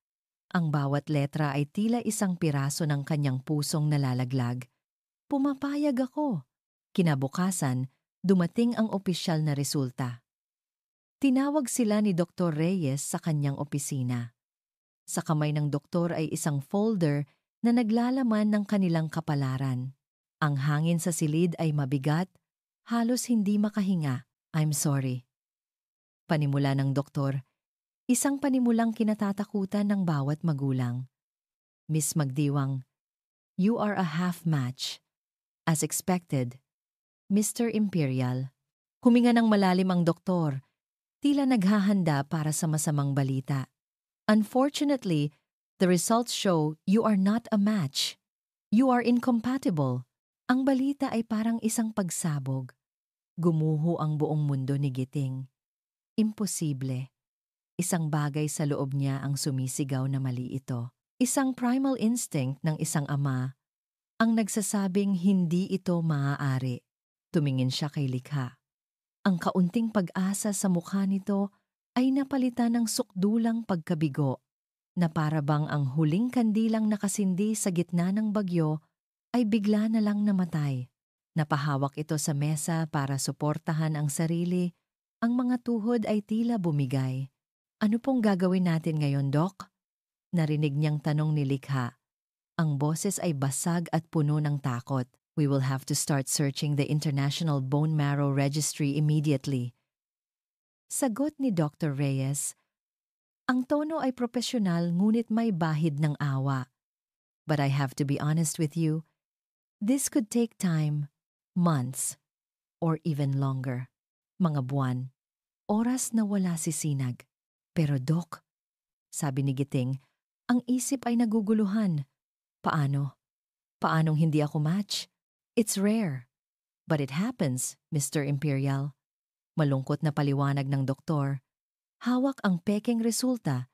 Ang bawat letra ay tila isang piraso ng kanyang pusong nalalaglag. Pumapayag ako. Kinabukasan, dumating ang opisyal na resulta. Tinawag sila ni Dr. Reyes sa kanyang opisina. Sa kamay ng doktor ay isang folder na naglalaman ng kanilang kapalaran. Ang hangin sa silid ay mabigat, halos hindi makahinga. I'm sorry. Panimula ng doktor, isang panimulang kinatatakutan ng bawat magulang. Miss Magdiwang, you are a half match. As expected, Mr. Imperial. Huminga ng malalim ang doktor, tila naghahanda para sa masamang balita. Unfortunately, the results show you are not a match. You are incompatible. Ang balita ay parang isang pagsabog. Gumuho ang buong mundo ni Giting. Imposible. Isang bagay sa loob niya ang sumisigaw na mali ito. Isang primal instinct ng isang ama ang nagsasabing hindi ito maaari. Tumingin siya kay Likha. Ang kaunting pag-asa sa mukha nito ay napalitan ng sukdulang pagkabigo na para bang ang huling kandilang nakasindi sa gitna ng bagyo ay bigla na lang namatay. Napahawak ito sa mesa para suportahan ang sarili. Ang mga tuhod ay tila bumigay. Ano pong gagawin natin ngayon, Doc? Narinig niyang tanong ni Likha. Ang boses ay basag at puno ng takot. We will have to start searching the International Bone Marrow Registry immediately. Sagot ni Dr. Reyes. Ang tono ay propesyonal ngunit may bahid ng awa. But I have to be honest with you, this could take time, months, or even longer. Mga buwan, oras na wala si Sinag. Pero Doc, sabi ni Giting, ang isip ay naguguluhan. Paano? Paanong hindi ako match? It's rare. But it happens, Mr. Imperial. Malungkot na paliwanag ng doktor. Hawak ang pekeng resulta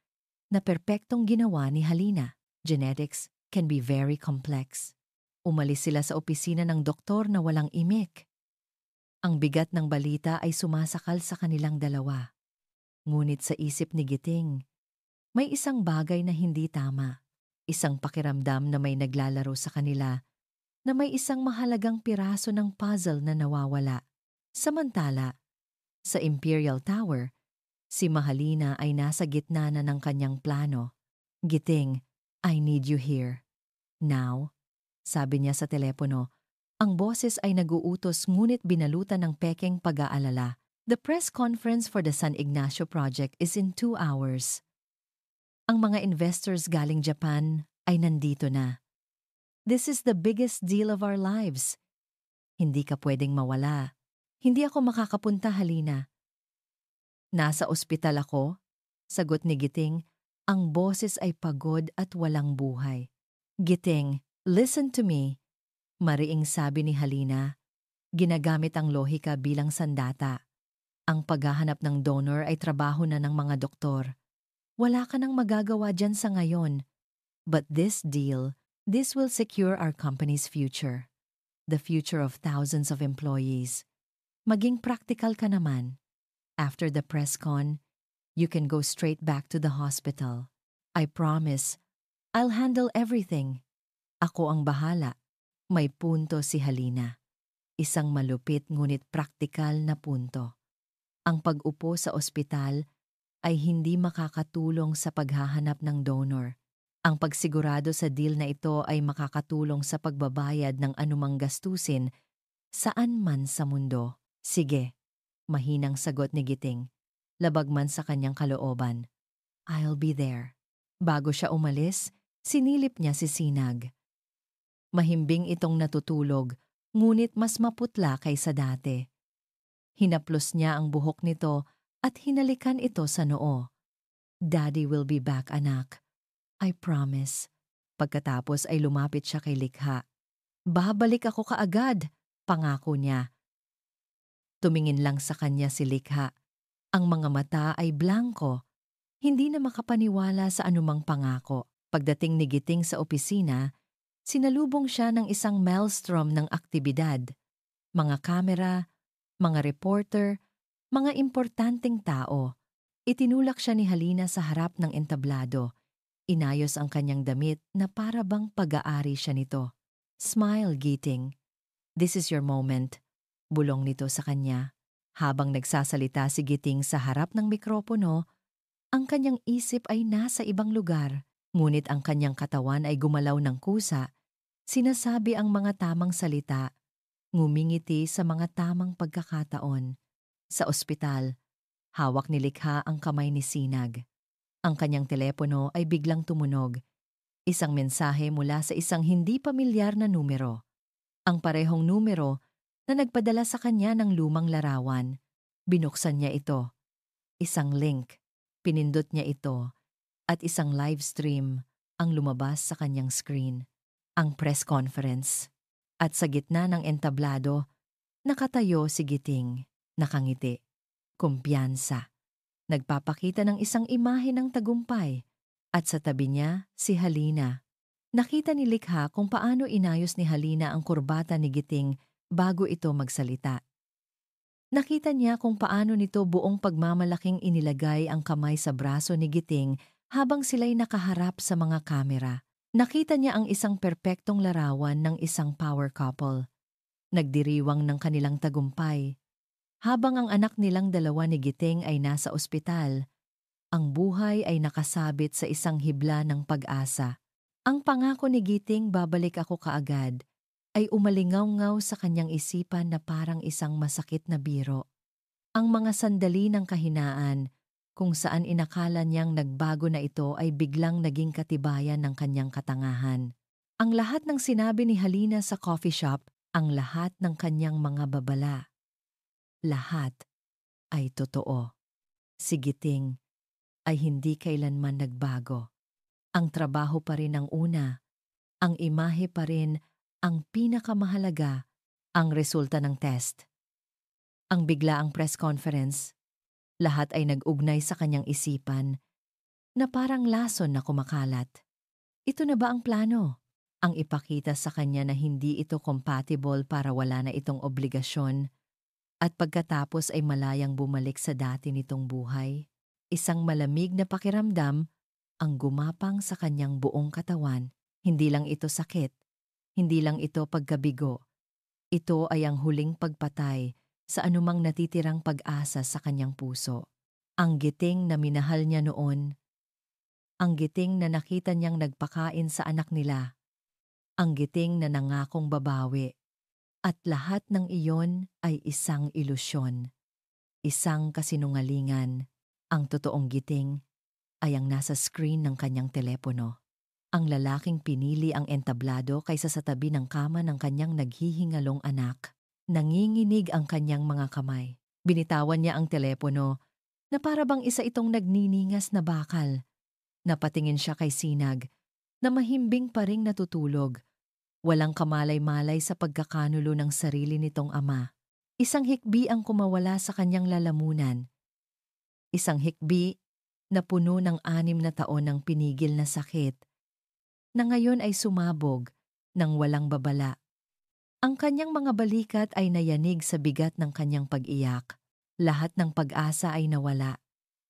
na perpektong ginawa ni Halina. Genetics can be very complex. Umalis sila sa opisina ng doktor na walang imik. Ang bigat ng balita ay sumasakal sa kanilang dalawa. Ngunit sa isip ni Giting, may isang bagay na hindi tama. Isang pakiramdam na may naglalaro sa kanila, na may isang mahalagang piraso ng puzzle na nawawala. Samantala, sa Imperial Tower, si Mahalina ay nasa gitna na ng kanyang plano. Giting, I need you here. Now, sabi niya sa telepono, ang boses ay naguutos ngunit binalutan ng pekeng pag-aalala. The press conference for the San Ignacio project is in 2 hours. Ang mga investors galing Japan ay nandito na. This is the biggest deal of our lives. Hindi ka pwedeng mawala. Hindi ako makakapunta, Halina. Nasa ospital ako, sagot ni Giting, ang boses ay pagod at walang buhay. Giting, listen to me. Mariing sabi ni Halina. Ginagamit ang lohika bilang sandata. Ang paghahanap ng donor ay trabaho na ng mga doktor. Wala ka nang magagawa dyan sa ngayon. But this will secure our company's future. The future of thousands of employees. Maging practical ka naman. After the press con, you can go straight back to the hospital. I promise, I'll handle everything. Ako ang bahala. May punto si Halina. Isang malupit ngunit praktikal na punto. Ang pag-upo sa ospital ay hindi makakatulong sa paghahanap ng donor. Ang pagsigurado sa deal na ito ay makakatulong sa pagbabayad ng anumang gastusin saan man sa mundo. Sige, mahinang sagot ni Giting. Labag man sa kanyang kalooban. I'll be there. Bago siya umalis, sinilip niya si Sinag. Mahimbing itong natutulog, ngunit mas maputla kaysa dati. Hinaplos niya ang buhok nito at hinalikan ito sa noo. Daddy will be back, anak. I promise. Pagkatapos ay lumapit siya kay Likha. Babalik ako kaagad, pangako niya. Tumingin lang sa kanya si Likha. Ang mga mata ay blanko. Hindi na makapaniwala sa anumang pangako. Pagdating ni Giting sa opisina, sinalubong siya ng isang maelstrom ng aktibidad. Mga kamera, mga reporter, mga importanteng tao. Itinulak siya ni Halina sa harap ng entablado. Inayos ang kanyang damit na para bang pag-aari siya nito. Smile, Giting. This is your moment. Bulong nito sa kanya. Habang nagsasalita si Giting sa harap ng mikropono, ang kanyang isip ay nasa ibang lugar. Ngunit ang kanyang katawan ay gumalaw ng kusa. Sinasabi ang mga tamang salita. Ngumingiti sa mga tamang pagkakataon. Sa ospital, hawak ni Likha ang kamay ni Sinag. Ang kanyang telepono ay biglang tumunog. Isang mensahe mula sa isang hindi pamilyar na numero. Ang parehong numero na nagpadala sa kanya ng lumang larawan. Binuksan niya ito. Isang link. Pinindot niya ito. At isang live stream ang lumabas sa kanyang screen. Ang press conference. At sa gitna ng entablado, nakatayo si Giting, nakangiti, kumpiyansa. Nagpapakita ng isang imahe ng tagumpay at sa tabi niya si Halina. Nakita ni Likha kung paano inayos ni Halina ang kurbata ni Giting bago ito magsalita. Nakita niya kung paano nito buong pagmamalaking inilagay ang kamay sa braso ni Giting habang sila'y nakaharap sa mga kamera. Nakita niya ang isang perpektong larawan ng isang power couple. Nagdiriwang ng kanilang tagumpay. Habang ang anak nilang dalawa ni Giting ay nasa ospital, ang buhay ay nakasabit sa isang hibla ng pag-asa. Ang pangako ni Giting, babalik ako kaagad, ay umalingaw-ngaw sa kanyang isipan na parang isang masakit na biro. Ang mga sandali ng kahinaan, kung saan inakala niyang nagbago na ito ay biglang naging katibayan ng kanyang katangahan. Ang lahat ng sinabi ni Halina sa coffee shop, ang lahat ng kanyang mga babala. Lahat ay totoo. Si Giting ay hindi kailanman nagbago. Ang trabaho pa rin ang una, ang imahe pa rin ang pinakamahalaga, ang resulta ng test. Ang biglaang press conference, lahat ay nag-ugnay sa kanyang isipan na parang lason na kumakalat. Ito na ba ang plano? Ang ipakita sa kanya na hindi ito compatible para wala na itong obligasyon at pagkatapos ay malayang bumalik sa dati nitong buhay. Isang malamig na pakiramdam ang gumapang sa kanyang buong katawan. Hindi lang ito sakit, hindi lang ito pagkabigo. Ito ay ang huling pagpatay sa anumang natitirang pag-asa sa kanyang puso. Ang Giting na minahal niya noon, ang Giting na nakita niyang nagpakain sa anak nila, ang Giting na nangakong babawi, at lahat ng iyon ay isang ilusyon, isang kasinungalingan. Ang totoong Giting ay ang nasa screen ng kanyang telepono. Ang lalaking pinili ang entablado kaysa sa tabi ng kama ng kanyang naghihingalong anak. Nanginginig ang kanyang mga kamay. Binitawan niya ang telepono na para bang isa itong nagniningas na bakal. Napatingin siya kay Sinag na mahimbing pa ring natutulog. Walang kamalay-malay sa pagkakanulo ng sarili nitong ama. Isang hikbi ang kumawala sa kanyang lalamunan. Isang hikbi na puno ng 6 na taon ng pinigil na sakit, na ngayon ay sumabog ng walang babala. Ang kanyang mga balikat ay nayanig sa bigat ng kanyang pag-iyak. Lahat ng pag-asa ay nawala.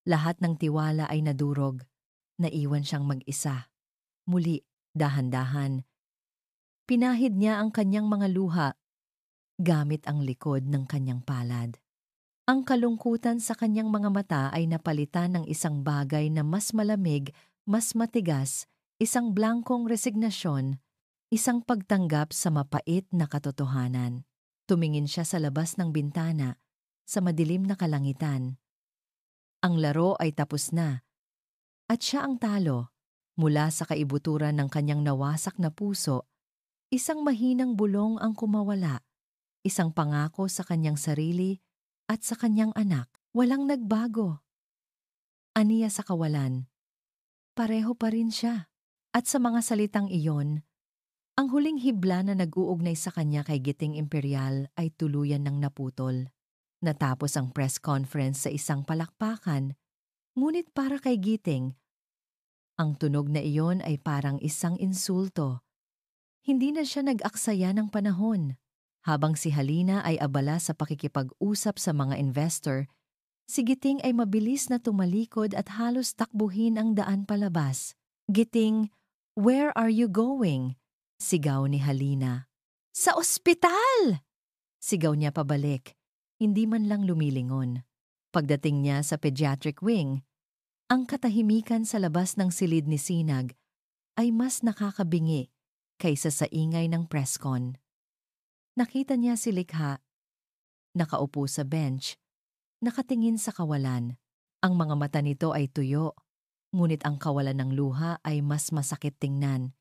Lahat ng tiwala ay nadurog. Naiwan siyang mag-isa. Muli, dahan-dahan, pinahid niya ang kanyang mga luha gamit ang likod ng kanyang palad. Ang kalungkutan sa kanyang mga mata ay napalitan ng isang bagay na mas malamig, mas matigas, isang blankong resignasyon, isang pagtanggap sa mapait na katotohanan. Tumingin siya sa labas ng bintana, sa madilim na kalangitan. Ang laro ay tapos na, at siya ang talo. Mula sa kaibuturan ng kanyang nawasak na puso, isang mahinang bulong ang kumawala, isang pangako sa kanyang sarili at sa kanyang anak. Walang nagbago. Aniya sa kawalan. Pareho pa rin siya. At sa mga salitang iyon, ang huling hibla na nag-uugnay sa kanya kay Giting Imperial ay tuluyan ng naputol. Natapos ang press conference sa isang palakpakan, ngunit para kay Giting, ang tunog na iyon ay parang isang insulto. Hindi na siya nag-aksaya ng panahon. Habang si Halina ay abala sa pakikipag-usap sa mga investor, si Giting ay mabilis na tumalikod at halos takbuhin ang daan palabas. "Giting, where are you going?" sigaw ni Halina. "Sa ospital!" sigaw niya pabalik, hindi man lang lumilingon. Pagdating niya sa pediatric wing, ang katahimikan sa labas ng silid ni Sinag ay mas nakakabingi kaysa sa ingay ng presscon. Nakita niya si Likha, nakaupo sa bench, nakatingin sa kawalan. Ang mga mata nito ay tuyo, ngunit ang kawalan ng luha ay mas masakit tingnan.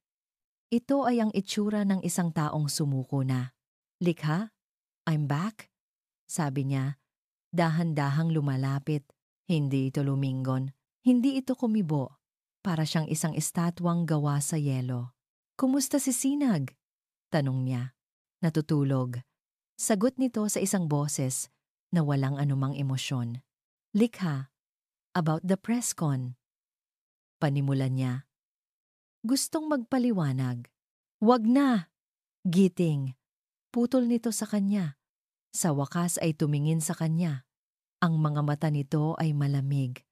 Ito ay ang itsura ng isang taong sumuko na. "Likha, I'm back," sabi niya, dahan-dahang lumalapit. Hindi ito lumingon, hindi ito kumibo, para siyang isang estatwang gawa sa yelo. "Kumusta si Sinag?" tanong niya. "Natutulog," sagot nito sa isang boses na walang anumang emosyon. "Likha, about the presscon." Panimulan niya. Gustong magpaliwanag. "Wag na!" Giting. Putol nito sa kanya. Sa wakas ay tumingin sa kanya. Ang mga mata nito ay malamig.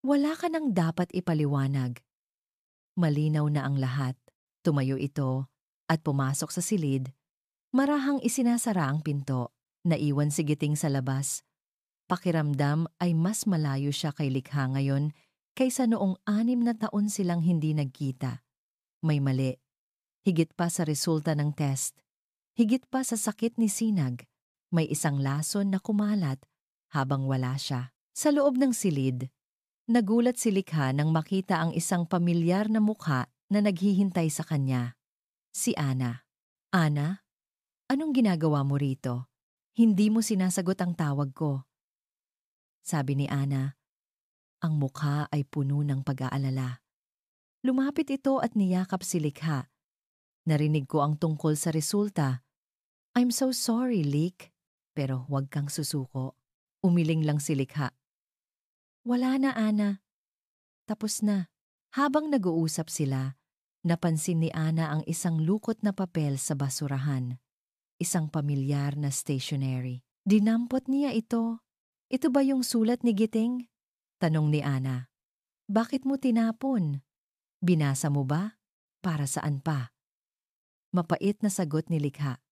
"Wala ka nang dapat ipaliwanag. Malinaw na ang lahat." Tumayo ito at pumasok sa silid. Marahang isinasara ang pinto. Naiwan si Giting sa labas. Pakiramdam ay mas malayo siya kay Likha ngayon kaysa noong 6 na taon silang hindi nagkita. May mali. Higit pa sa resulta ng test. Higit pa sa sakit ni Sinag. May isang lason na kumalat habang wala siya. Sa loob ng silid, nagulat si Likha nang makita ang isang pamilyar na mukha na naghihintay sa kanya. Si Ana. "Ana? Anong ginagawa mo rito? Hindi mo sinasagot ang tawag ko." Sabi ni Ana. Ang mukha ay puno ng pag-aalala. Lumapit ito at niyakap si Likha. "Narinig ko ang tungkol sa resulta. I'm so sorry, Lik. Pero huwag kang susuko." Umiling lang si Likha. "Wala na, Ana. Tapos na." Habang nag-uusap sila, napansin ni Ana ang isang lukot na papel sa basurahan. Isang pamilyar na stationery. Dinampot niya ito. "Ito ba yung sulat ni Giting?" tanong ni Ana. "Bakit mo tinapon? Binasa mo ba? Para saan pa?" Mapait na sagot ni Likha.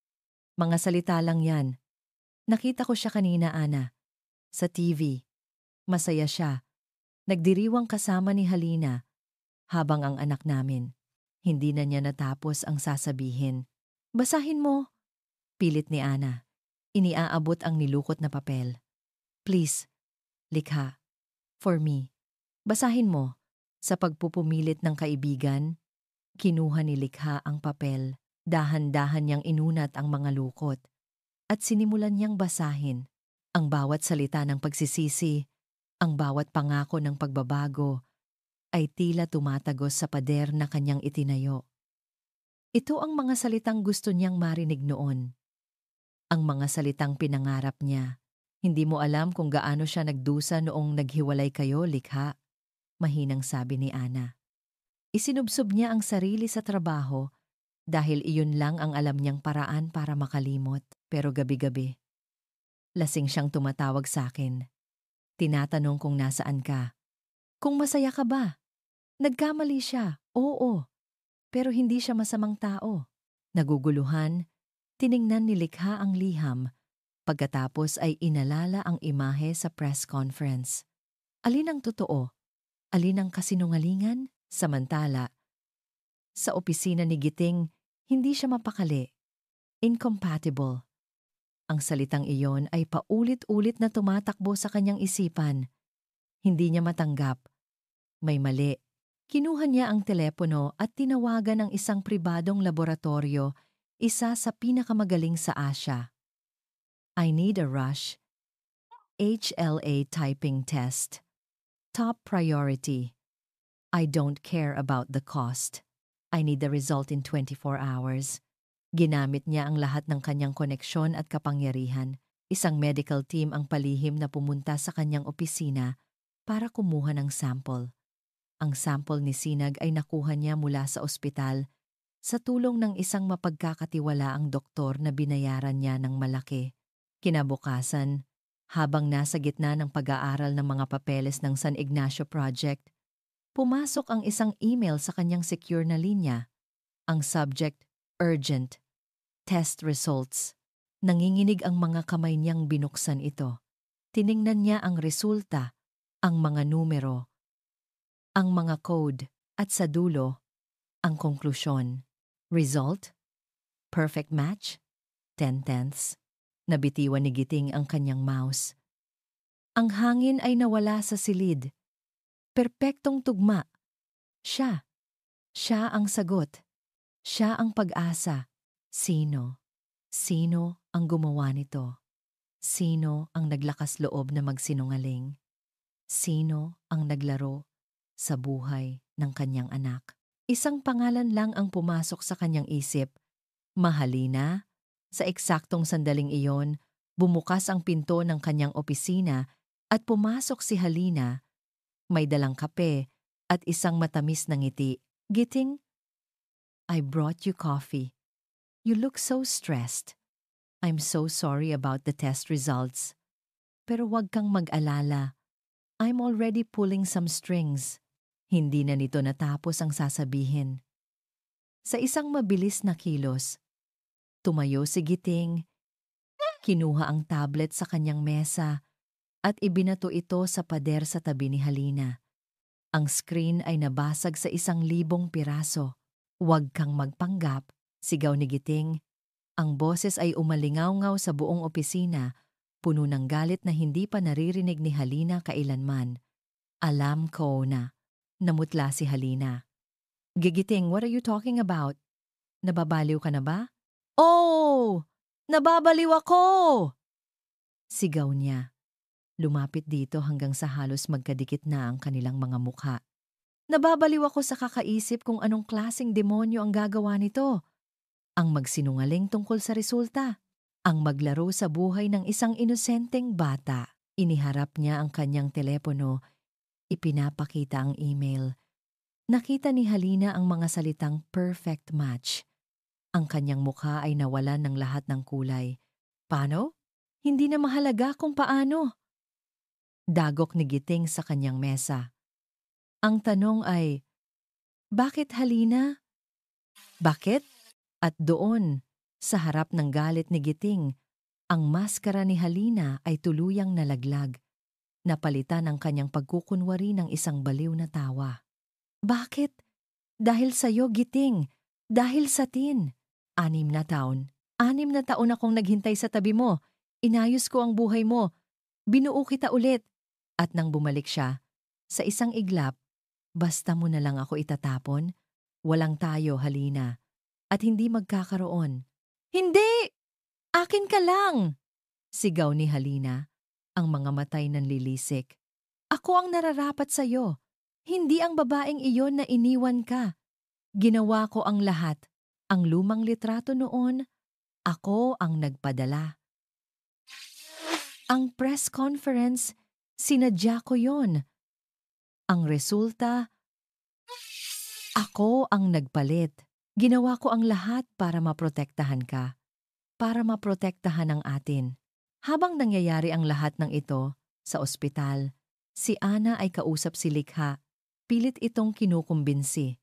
"Mga salita lang yan. Nakita ko siya kanina, Ana. Sa TV. Masaya siya. Nagdiriwang kasama ni Halina habang ang anak namin." Hindi na niya natapos ang sasabihin. "Basahin mo," pilit ni Ana. Iniaabot ang nilukot na papel. "Please, Likha. For me." "Basahin mo." Sa pagpupumilit ng kaibigan, kinuha ni Likha ang papel. Dahan-dahan niyang inunat ang mga lukot at sinimulan niyang basahin. Ang bawat salita ng pagsisisi, ang bawat pangako ng pagbabago, ay tila tumatagos sa pader na kanyang itinayo. Ito ang mga salitang gusto niyang marinig noon. Ang mga salitang pinangarap niya. Hindi mo alam kung gaano siya nagdusa noong naghiwalay kayo, likha. Mahinang sabi ni Ana. Isinubsob niya ang sarili sa trabaho dahil iyon lang ang alam niyang paraan para makalimot. Pero gabi-gabi, lasing siyang tumatawag sa akin. Tinatanong kung nasaan ka. Kung masaya ka ba? Nagkamali siya, oo. Pero hindi siya masamang tao. Naguguluhan, tiningnan ni likha ang liham. Pagkatapos ay inalala ang imahe sa press conference. Alin ang totoo? Alin ang kasinungalingan? Samantala, sa opisina ni Giting, hindi siya mapakali. Incompatible. Ang salitang iyon ay paulit-ulit na tumatakbo sa kanyang isipan. Hindi niya matanggap. May mali. Kinuha niya ang telepono at tinawagan ang isang pribadong laboratorio, isa sa pinakamagaling sa Asia. I need a rush. HLA typing test. Top priority. I don't care about the cost. I need the result in 24 hours. Ginamit niya ang lahat ng kanyang koneksyon at kapangyarihan. Isang medical team ang palihim na pumunta sa kanyang opisina para kumuha ng sample. Ang sample ni Sinag ay nakuha niya mula sa ospital sa tulong ng isang mapagkakatiwalaang doktor na binayaran niya ng malaki. Kinabukasan, habang nasa gitna ng pag-aaral ng mga papeles ng San Ignacio Project, pumasok ang isang email sa kanyang secure na linya. Ang subject, urgent. Test results. Nanginginig ang mga kamay niyang binuksan ito. Tiningnan niya ang resulta, ang mga numero, ang mga code, at sa dulo, ang konklusyon. Result? Perfect match? 10/10. Nabitiwan ni Giting ang kanyang mouse. Ang hangin ay nawala sa silid. Perpektong tugma. Siya. Siya ang sagot. Siya ang pag-asa. Sino? Sino ang gumawa nito? Sino ang naglakas loob na magsinungaling? Sino ang naglaro sa buhay ng kanyang anak? Isang pangalan lang ang pumasok sa kanyang isip. Mahalina. Sa eksaktong sandaling iyon, bumukas ang pinto ng kanyang opisina at pumasok si Halina. May dalang kape at isang matamis na ngiti. Giting, I brought you coffee. You look so stressed. I'm so sorry about the test results. Pero wag kang mag-alala. I'm already pulling some strings. Hindi na nito natapos ang sasabihin. Sa isang mabilis na kilos, tumayo si Giting, kinuha ang tablet sa kanyang mesa at ibinato ito sa pader sa tabi ni Halina. Ang screen ay nabasag sa 1,000 piraso. Huwag kang magpanggap, sigaw ni Giting. Ang boses ay umalingaw-ngaw sa buong opisina, puno ng galit na hindi pa naririnig ni Halina kailanman. Alam ko na. Namutla si Halina. Gigiting, what are you talking about? Nababaliw ka na ba? Oh! Nababaliw ako! Sigaw niya. Lumapit dito hanggang sa halos magkadikit na ang kanilang mga mukha. Nababaliw ako sa kakaisip kung anong klaseng demonyo ang gagawa nito. Ang magsinungaling tungkol sa resulta. Ang maglaro sa buhay ng isang inosenteng bata. Iniharap niya ang kanyang telepono. Ipinapakita ang email. Nakita ni Halina ang mga salitang perfect match. Ang kanyang mukha ay nawalan ng lahat ng kulay. Paano? Hindi na mahalaga kung paano. Dagok ni Giting sa kanyang mesa. Ang tanong ay, bakit Halina? Bakit? At doon, sa harap ng galit ni Giting, ang maskara ni Halina ay tuluyang nalaglag. Napalitan ang kanyang pagkukunwari ng isang baliw na tawa. Bakit? Dahil sa'yo, Giting. Dahil sa tin. 6 na taon. 6 na taon akong naghintay sa tabi mo. Inayos ko ang buhay mo. Binuo kita ulit. At nang bumalik siya, sa isang iglap, basta mo na lang ako itatapon, walang tayo, Halina. At hindi magkakaroon. Hindi! Akin ka lang! Sigaw ni Halina, ang mga matay nanlilisik. Ako ang nararapat sa'yo. Hindi ang babaeng iyon na iniwan ka. Ginawa ko ang lahat. Ang lumang litrato noon, ako ang nagpadala. Ang press conference, sinadya ko yon. Ang resulta, ako ang nagpalit. Ginawa ko ang lahat para maprotektahan ka, para maprotektahan ang atin. Habang nangyayari ang lahat ng ito, sa ospital, si Ana ay kausap si Likha. Pilit itong kinukumbinsi.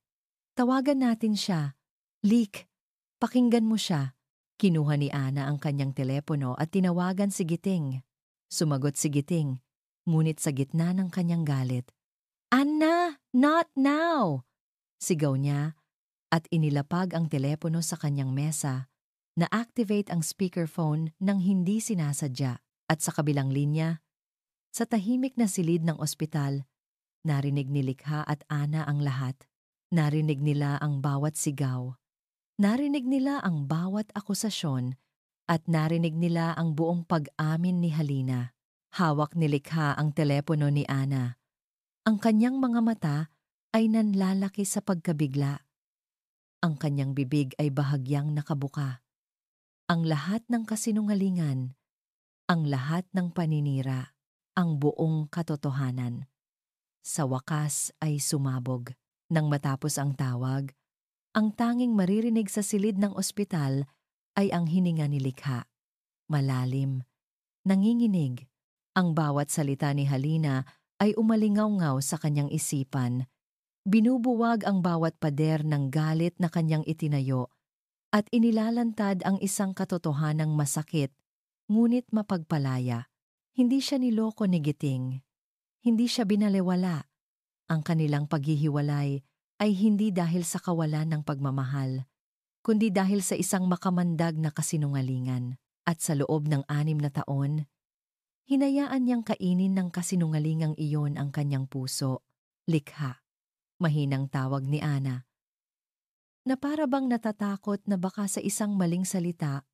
Tawagan natin siya. Lik, pakinggan mo siya. Kinuha ni Ana ang kanyang telepono at tinawagan si Giting. Sumagot si Giting, ngunit sa gitna ng kanyang galit. Anna, not now! Sigaw niya at inilapag ang telepono sa kanyang mesa. Na-activate ang speakerphone nang hindi sinasadya. At sa kabilang linya, sa tahimik na silid ng ospital, narinig ni Likha at Ana ang lahat. Narinig nila ang bawat sigaw. Narinig nila ang bawat akusasyon at narinig nila ang buong pag-amin ni Halina. Hawak ni Likha ang telepono ni Ana. Ang kanyang mga mata ay nanlalaki sa pagkabigla. Ang kanyang bibig ay bahagyang nakabuka. Ang lahat ng kasinungalingan, ang lahat ng paninira, ang buong katotohanan. Sa wakas ay sumabog. Nang matapos ang tawag, ang tanging maririnig sa silid ng ospital ay ang hininga ni Likha. Malalim, nanginginig. Ang bawat salita ni Halina ay umalingaw-ngaw sa kanyang isipan. Binubuwag ang bawat pader ng galit na kanyang itinayo at inilalantad ang isang katotohanang masakit, ngunit mapagpalaya. Hindi siya niloko ni Giting. Hindi siya binalewala. Ang kanilang paghihiwalay ay hindi dahil sa kawalan ng pagmamahal, kundi dahil sa isang makamandag na kasinungalingan. At sa loob ng 6 na taon, hinayaan niyang kainin ng kasinungalingang iyon ang kanyang puso. Likha. Mahinang tawag ni Ana, na para bang natatakot na baka sa isang maling salita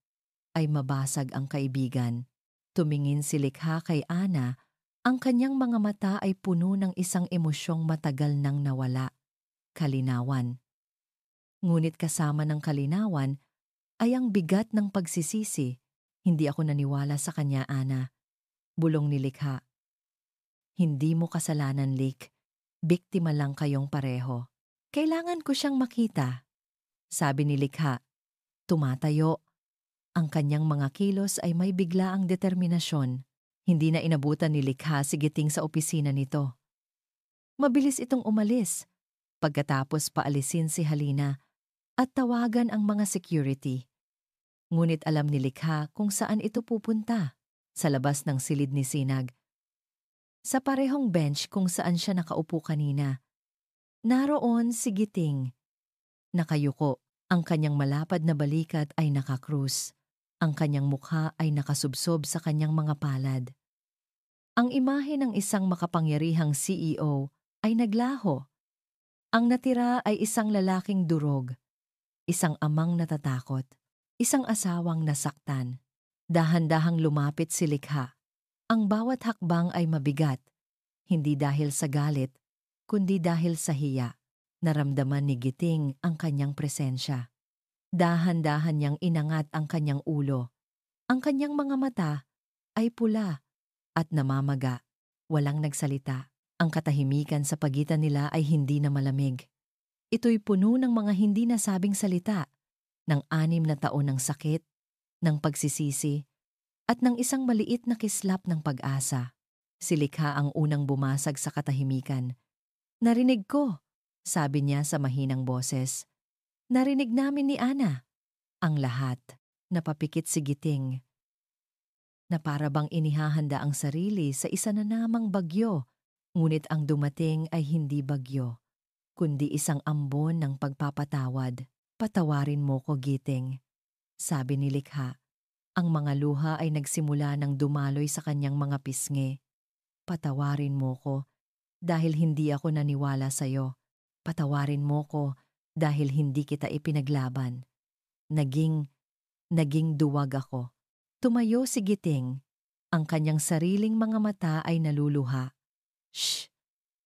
ay mabasag ang kaibigan. Tumingin si Likha kay Ana, ang kanyang mga mata ay puno ng isang emosyong matagal nang nawala, kalinawan. Ngunit kasama ng kalinawan ay ang bigat ng pagsisisi. Hindi ako naniwala sa kanya, Ana. Bulong ni Likha. Hindi mo kasalanan, Lik. Biktima lang kayong pareho. Kailangan ko siyang makita. Sabi ni Likha. Tumatayo. Ang kanyang mga kilos ay may biglaang determinasyon. Hindi na inabutan ni Likha si Giting sa opisina nito. Mabilis itong umalis. Pagkatapos paalisin si Halina at tawagan ang mga security. Ngunit alam ni Likha kung saan ito pupunta. Sa labas ng silid ni Sinag. Sa parehong bench kung saan siya nakaupo kanina. Naroon si Giting. Nakayuko. Ang kanyang malapad na balikat ay nakakrus. Ang kanyang mukha ay nakasubsob sa kanyang mga palad. Ang imahe ng isang makapangyarihang CEO ay naglaho. Ang natira ay isang lalaking durog, isang amang natatakot, isang asawang nasaktan. Dahan-dahang lumapit si Likha. Ang bawat hakbang ay mabigat, hindi dahil sa galit, kundi dahil sa hiya. Naramdaman ni Giting ang kanyang presensya. Dahan-dahan niyang inangat ang kanyang ulo. Ang kanyang mga mata ay pula at namamaga. Walang nagsalita. Ang katahimikan sa pagitan nila ay hindi na malamig. Ito'y puno ng mga hindi nasabing salita, ng 6 na taon ng sakit, ng pagsisisi, at ng isang maliit na kislap ng pag-asa. Si Likha ang unang bumasag sa katahimikan. Narinig ko, sabi niya sa mahinang boses. Narinig namin ni Ana. Ang lahat. Napapikit si Giting. Na para bang inihahanda ang sarili sa isa na namang bagyo. Ngunit ang dumating ay hindi bagyo, kundi isang ambon ng pagpapatawad. Patawarin mo ko, Giting. Sabi ni Likha. Ang mga luha ay nagsimula ng dumaloy sa kanyang mga pisngi. Patawarin mo ko dahil hindi ako naniwala sa'yo. Patawarin mo ko dahil hindi kita ipinaglaban. Naging duwag ako. Tumayo si Giting. Ang kanyang sariling mga mata ay naluluha. Shh!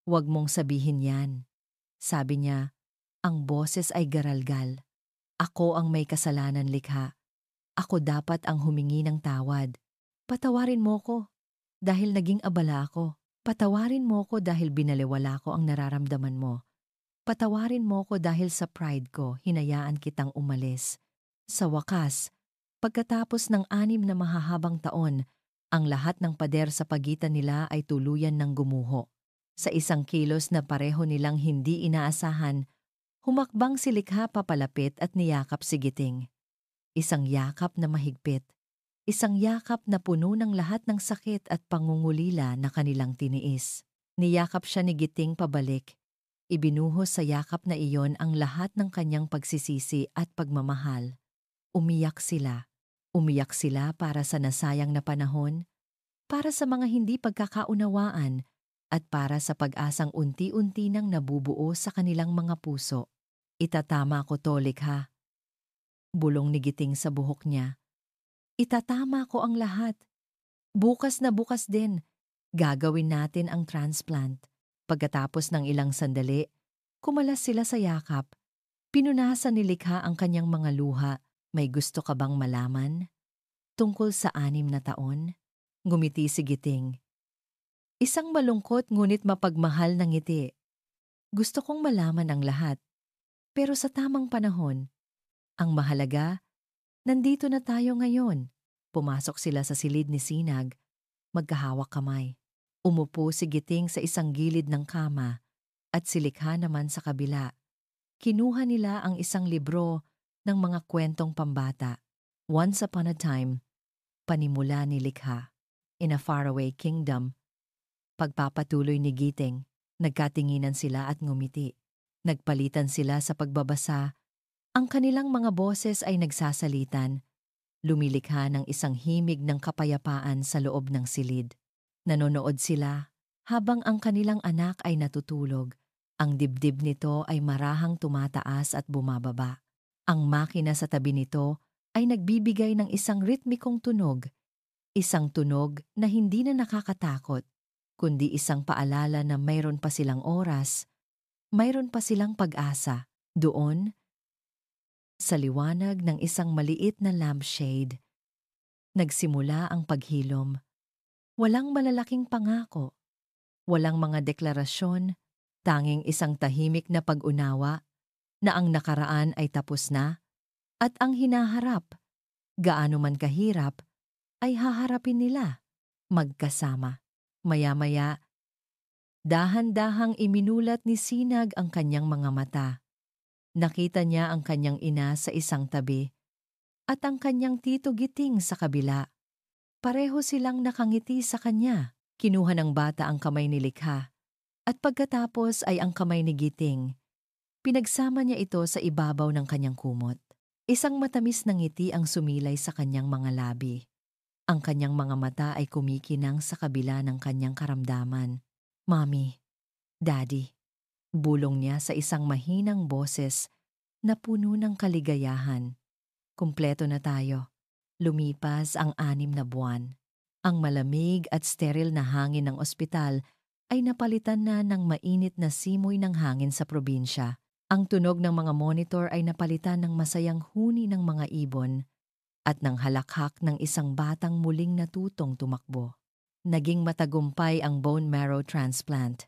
Huwag mong sabihin yan. Sabi niya, ang boses ay garalgal. Ako ang may kasalanan, Likha. Ako dapat ang humingi ng tawad. Patawarin mo ko dahil naging abala ako. Patawarin mo ko dahil binaliwala ko ang nararamdaman mo. Patawarin mo ko dahil sa pride ko, hinayaan kitang umalis. Sa wakas, pagkatapos ng 6 na mahahabang taon, ang lahat ng pader sa pagitan nila ay tuluyan ng gumuho. Sa isang kilos na pareho nilang hindi inaasahan, humakbang si Likha papalapit at niyakap si Giting. Isang yakap na mahigpit. Isang yakap na puno ng lahat ng sakit at pangungulila na kanilang tiniis. Niyakap siya ni Giting pabalik. Ibinuhos sa yakap na iyon ang lahat ng kanyang pagsisisi at pagmamahal. Umiyak sila. Umiyak sila para sa nasayang na panahon, para sa mga hindi pagkakaunawaan, at para sa pag-asang unti-unti nang nabubuo sa kanilang mga puso. Itatama ko to, Likha. Bulong ni Giting sa buhok niya. Itatama ko ang lahat. Bukas na bukas din, gagawin natin ang transplant. Pagkatapos ng ilang sandali, kumalas sila sa yakap. Pinunasan ni Likha ang kanyang mga luha. May gusto ka bang malaman? Tungkol sa 6 na taon? Ngumiti si Giting. Isang malungkot ngunit mapagmahal na ngiti. Gusto kong malaman ang lahat. Pero sa tamang panahon. Ang mahalaga, nandito na tayo ngayon. Pumasok sila sa silid ni Sinag, magkahawak kamay. Umupo si Giting sa isang gilid ng kama at si Likha naman sa kabila. Kinuha nila ang isang libro ng mga kwentong pambata. Once upon a time, panimula ni Likha. In a faraway kingdom. Pagpapatuloy ni Giting, nagkatinginan sila at ngumiti. Nagpalitan sila sa pagbabasa. Ang kanilang mga boses ay nagsasalitan. Lumilikha ng isang himig ng kapayapaan sa loob ng silid. Nanonood sila habang ang kanilang anak ay natutulog. Ang dibdib nito ay marahang tumataas at bumababa. Ang makina sa tabi nito ay nagbibigay ng isang ritmikong tunog. Isang tunog na hindi na nakakatakot, kundi isang paalala na mayroon pa silang oras, mayroon pa silang pag-asa. Doon, sa liwanag ng isang maliit na lampshade, nagsimula ang paghilom. Walang malalaking pangako, walang mga deklarasyon, tanging isang tahimik na pag-unawa na ang nakaraan ay tapos na at ang hinaharap, gaano man kahirap, ay haharapin nila magkasama. Maya-maya, dahan-dahang iminulat ni Sinag ang kanyang mga mata. Nakita niya ang kanyang ina sa isang tabi at ang kanyang tito Giting sa kabila. Pareho silang nakangiti sa kanya. Kinuha ng bata ang kamay ni Likha at pagkatapos ay ang kamay ni Giting. Pinagsama niya ito sa ibabaw ng kanyang kumot. Isang matamis na ngiti ang sumilay sa kanyang mga labi. Ang kanyang mga mata ay kumikinang sa kabila ng kanyang karamdaman. Mommy, Daddy, bulong niya sa isang mahinang boses na puno ng kaligayahan. Kumpleto na tayo. Lumipas ang 6 na buwan. Ang malamig at steril na hangin ng ospital ay napalitan na ng mainit na simoy ng hangin sa probinsya. Ang tunog ng mga monitor ay napalitan ng masayang huni ng mga ibon at ng halakhak ng isang batang muling natutong tumakbo. Naging matagumpay ang bone marrow transplant.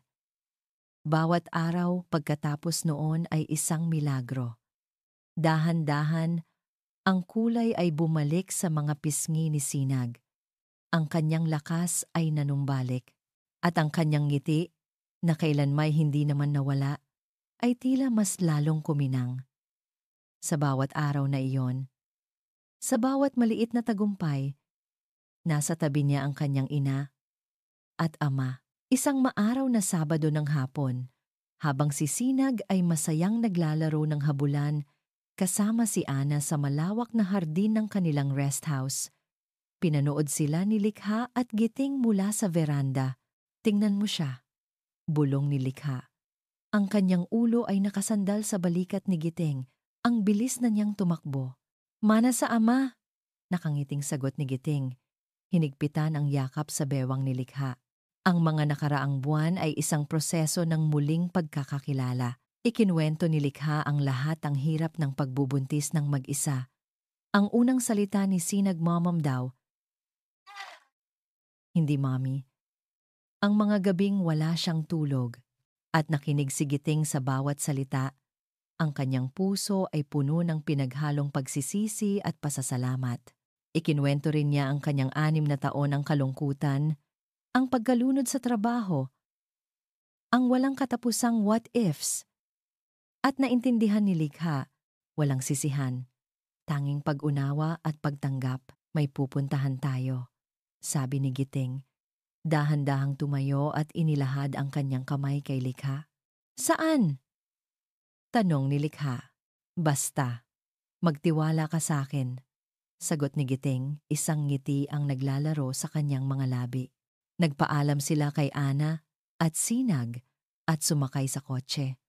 Bawat araw pagkatapos noon ay isang milagro. Dahan-dahan, ang kulay ay bumalik sa mga pisngi ni Sinag. Ang kanyang lakas ay nanumbalik. At ang kanyang ngiti, na kailanmay hindi naman nawala, ay tila mas lalong kuminang. Sa bawat araw na iyon, sa bawat maliit na tagumpay, nasa tabi niya ang kanyang ina at ama. Isang maaraw na Sabado ng hapon, habang si Sinag ay masayang naglalaro ng habulan kasama si Ana sa malawak na hardin ng kanilang rest house. Pinanood sila ni Likha at Giting mula sa veranda. Tingnan mo siya, bulong ni Likha. Ang kanyang ulo ay nakasandal sa balikat ni Giting. Ang bilis na niyang tumakbo. Mana sa ama, nakangiting sagot ni Giting. Hinigpitan ang yakap sa bewang ni Likha. Ang mga nakaraang buwan ay isang proseso ng muling pagkakakilala. Ikinuwento ni Likha ang lahat ng hirap ng pagbubuntis ng mag-isa. Ang unang salita ni Sinag Momom daw, hindi mommy. Ang mga gabing wala siyang tulog at nakinig si Giting sa bawat salita. Ang kanyang puso ay puno ng pinaghalong pagsisisi at pasasalamat. Ikinuwento rin niya ang kanyang 6 na taon ng kalungkutan, ang pagkalunod sa trabaho, ang walang katapusang what-ifs, at naintindihan ni Likha, walang sisihan, tanging pag-unawa at pagtanggap, may pupuntahan tayo. Sabi ni Giting, dahan-dahang tumayo at inilahad ang kanyang kamay kay Likha. Saan? Tanong ni Likha. Basta, magtiwala ka sa akin. Sagot ni Giting, isang ngiti ang naglalaro sa kanyang mga labi. Nagpaalam sila kay Ana at Sinag at sumakay sa kotse.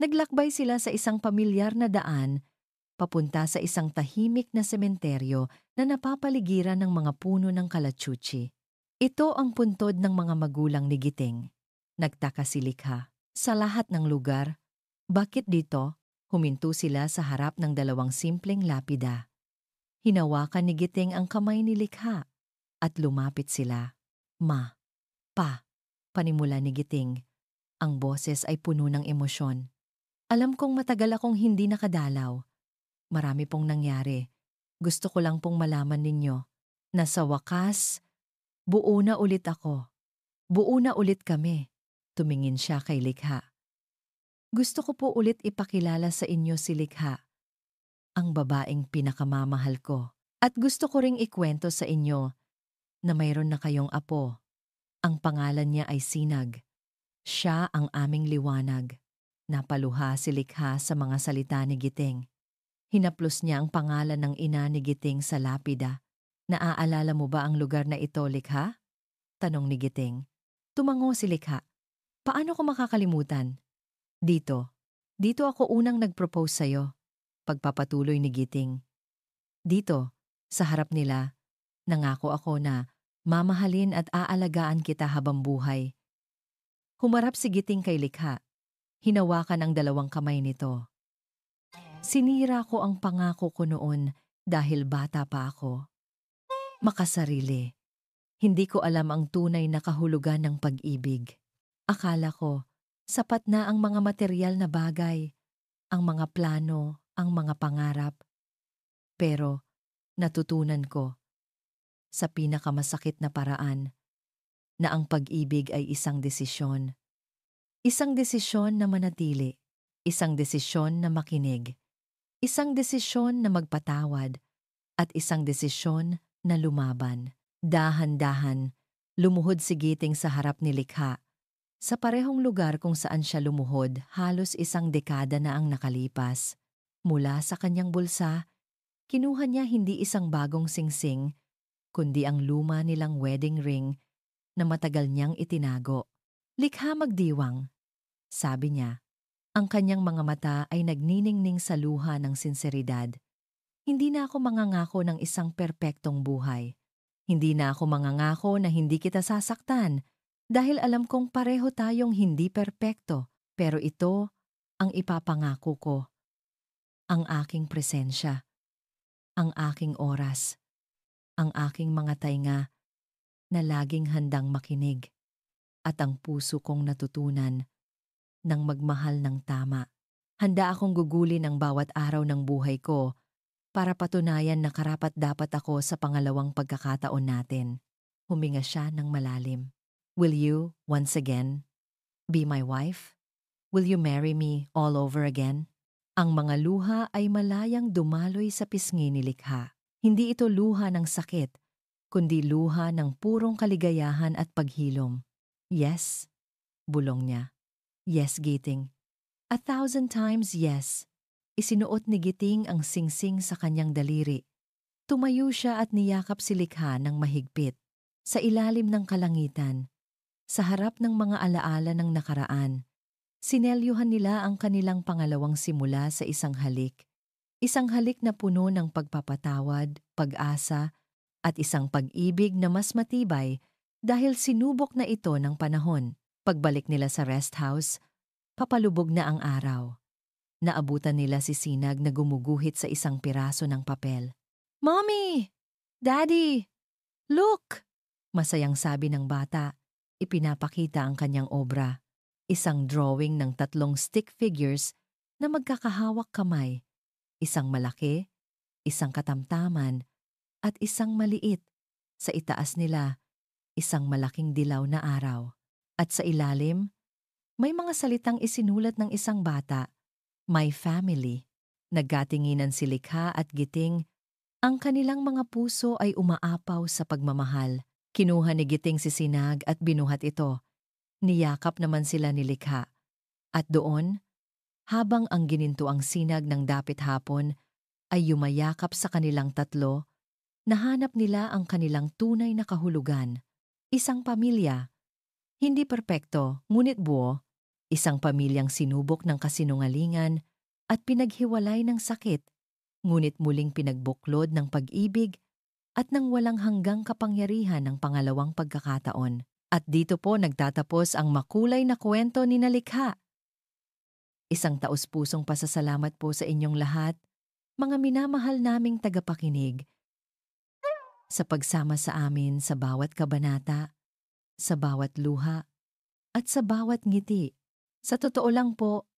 Naglakbay sila sa isang pamilyar na daan papunta sa isang tahimik na sementeryo na napapaligiran ng mga puno ng kalachuchi. Ito ang puntod ng mga magulang ni Giting. Nagtaka si Likha. Sa lahat ng lugar, bakit dito? Huminto sila sa harap ng 2 simpleng lapida. Hinawakan ni Giting ang kamay ni Likha at lumapit sila. Ma, pa, panimula ni Giting. Ang boses ay puno ng emosyon. Alam kong matagal akong hindi nakadalaw. Marami pong nangyari. Gusto ko lang pong malaman ninyo na sa wakas, buo na ulit ako. Buo na ulit kami. Tumingin siya kay Likha. Gusto ko po ulit ipakilala sa inyo si Likha, ang babaeng pinakamamahal ko. At gusto ko ring ikwento sa inyo na mayroon na kayong apo. Ang pangalan niya ay Sinag. Siya ang aming liwanag. Napaluha si Likha sa mga salita ni Giting. Hinaplos niya ang pangalan ng ina ni Giting sa lapida. Naaalala mo ba ang lugar na ito, Likha? Tanong ni Giting. Tumango si Likha. Paano ko makakalimutan? Dito. Dito ako unang nag-propose sa'yo. Pagpapatuloy ni Giting. Dito, sa harap nila, nangako ako na mamahalin at aalagaan kita habang buhay. Humarap si Giting kay Likha. Hinawakan ang 2 kamay nito. Sinira ko ang pangako ko noon dahil bata pa ako. Makasarili. Hindi ko alam ang tunay na kahulugan ng pag-ibig. Akala ko, sapat na ang mga material na bagay, ang mga plano, ang mga pangarap. Pero natutunan ko, sa pinakamasakit na paraan, na ang pag-ibig ay isang desisyon. Isang desisyon na manatili, isang desisyon na makinig, isang desisyon na magpatawad, at isang desisyon na lumaban. Dahan-dahan, lumuhod si Giting sa harap ni Likha. Sa parehong lugar kung saan siya lumuhod, halos 1 dekada na ang nakalipas. Mula sa kanyang bulsa, kinuha niya hindi isang bagong singsing, kundi ang luma nilang wedding ring na matagal niyang itinago. Likha magdiwang, sabi niya. Ang kanyang mga mata ay nagniningning sa luha ng sinseridad. Hindi na ako mangangako ng isang perpektong buhay. Hindi na ako mangangako na hindi kita sasaktan dahil alam kong pareho tayong hindi perpekto. Pero ito ang ipapangako ko. Ang aking presensya, ang aking oras, ang aking mga tainga na laging handang makinig at ang puso kong natutunan ng magmahal ng tama. Handa akong gugulin ang bawat araw ng buhay ko para patunayan na karapat-dapat ako sa pangalawang pagkakataon natin. Huminga siya ng malalim. Will you, once again, be my wife? Will you marry me all over again? Ang mga luha ay malayang dumaloy sa pisngi ni Likha. Hindi ito luha ng sakit, kundi luha ng purong kaligayahan at paghilom. Yes, bulong niya. Yes, Giting. 1,000 times yes. Isinuot ni Giting ang singsing sa kanyang daliri. Tumayo siya at niyakap si Likha ng mahigpit. Sa ilalim ng kalangitan, sa harap ng mga alaala ng nakaraan, sinelyuhan nila ang kanilang pangalawang simula sa isang halik. Isang halik na puno ng pagpapatawad, pag-asa, at isang pag-ibig na mas matibay Dahil sinubok na ito ng panahon. Pagbalik nila sa rest house, papalubog na ang araw. Naabutan nila si Sinag na gumuguhit sa isang piraso ng papel. "Mommy! Daddy! Look!" Masayang sabi ng bata. Ipinapakita ang kanyang obra. Isang drawing ng 3 stick figures na magkakahawak kamay. Isang malaki, isang katamtaman, at isang maliit. Sa itaas nila, isang malaking dilaw na araw. At sa ilalim, may mga salitang isinulat ng isang bata. My family. Nagkatinginan si Likha at Giting. Ang kanilang mga puso ay umaapaw sa pagmamahal. Kinuha ni Giting si Sinag at binuhat ito. Niyakap naman sila ni Likha. At doon, habang ang ginintuang sinag ng dapit hapon ay yumayakap sa kanilang tatlo, nahanap nila ang kanilang tunay na kahulugan. Isang pamilya. Hindi perpekto, ngunit buo. Isang pamilyang sinubok ng kasinungalingan at pinaghiwalay ng sakit, ngunit muling pinagbuklod ng pag-ibig at ng walang hanggang kapangyarihan ng pangalawang pagkakataon. At dito po nagtatapos ang makulay na kwento ni Likha. Isang taus-pusong pasasalamat po sa inyong lahat, mga minamahal naming tagapakinig, sa pagsama sa amin sa bawat kabanata, sa bawat luha, at sa bawat ngiti. Sa totoo lang po,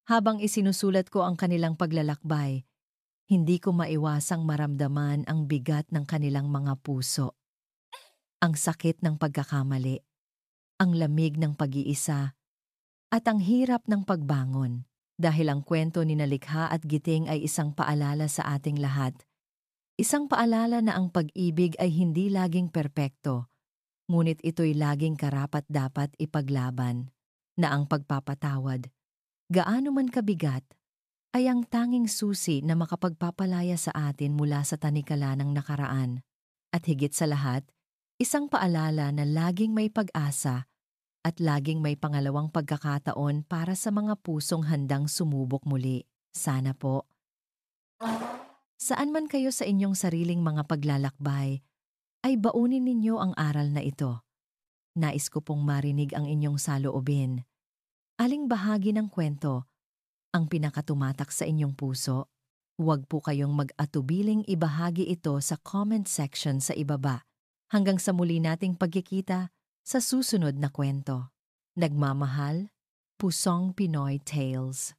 habang isinusulat ko ang kanilang paglalakbay, hindi ko maiwasang maramdaman ang bigat ng kanilang mga puso. Ang sakit ng pagkakamali, ang lamig ng pag-iisa, at ang hirap ng pagbangon. Dahil ang kwento ni Likha at Giting ay isang paalala sa ating lahat. Isang paalala na ang pag-ibig ay hindi laging perpekto, ngunit ito'y laging karapat-dapat ipaglaban, na ang pagpapatawad, gaano man kabigat, ay ang tanging susi na makapagpapalaya sa atin mula sa tanikala ng nakaraan. At higit sa lahat, isang paalala na laging may pag-asa at laging may pangalawang pagkakataon para sa mga pusong handang sumubok muli. Sana po. Saan man kayo sa inyong sariling mga paglalakbay, ay baunin ninyo ang aral na ito. Nais ko pong marinig ang inyong saloobin. Aling bahagi ng kwento ang pinakatumatak sa inyong puso? Huwag po kayong mag-atubiling ibahagi ito sa comment section sa ibaba. Hanggang sa muli nating pagkikita sa susunod na kwento. Nagmamahal, Pusong Pinoy Tales.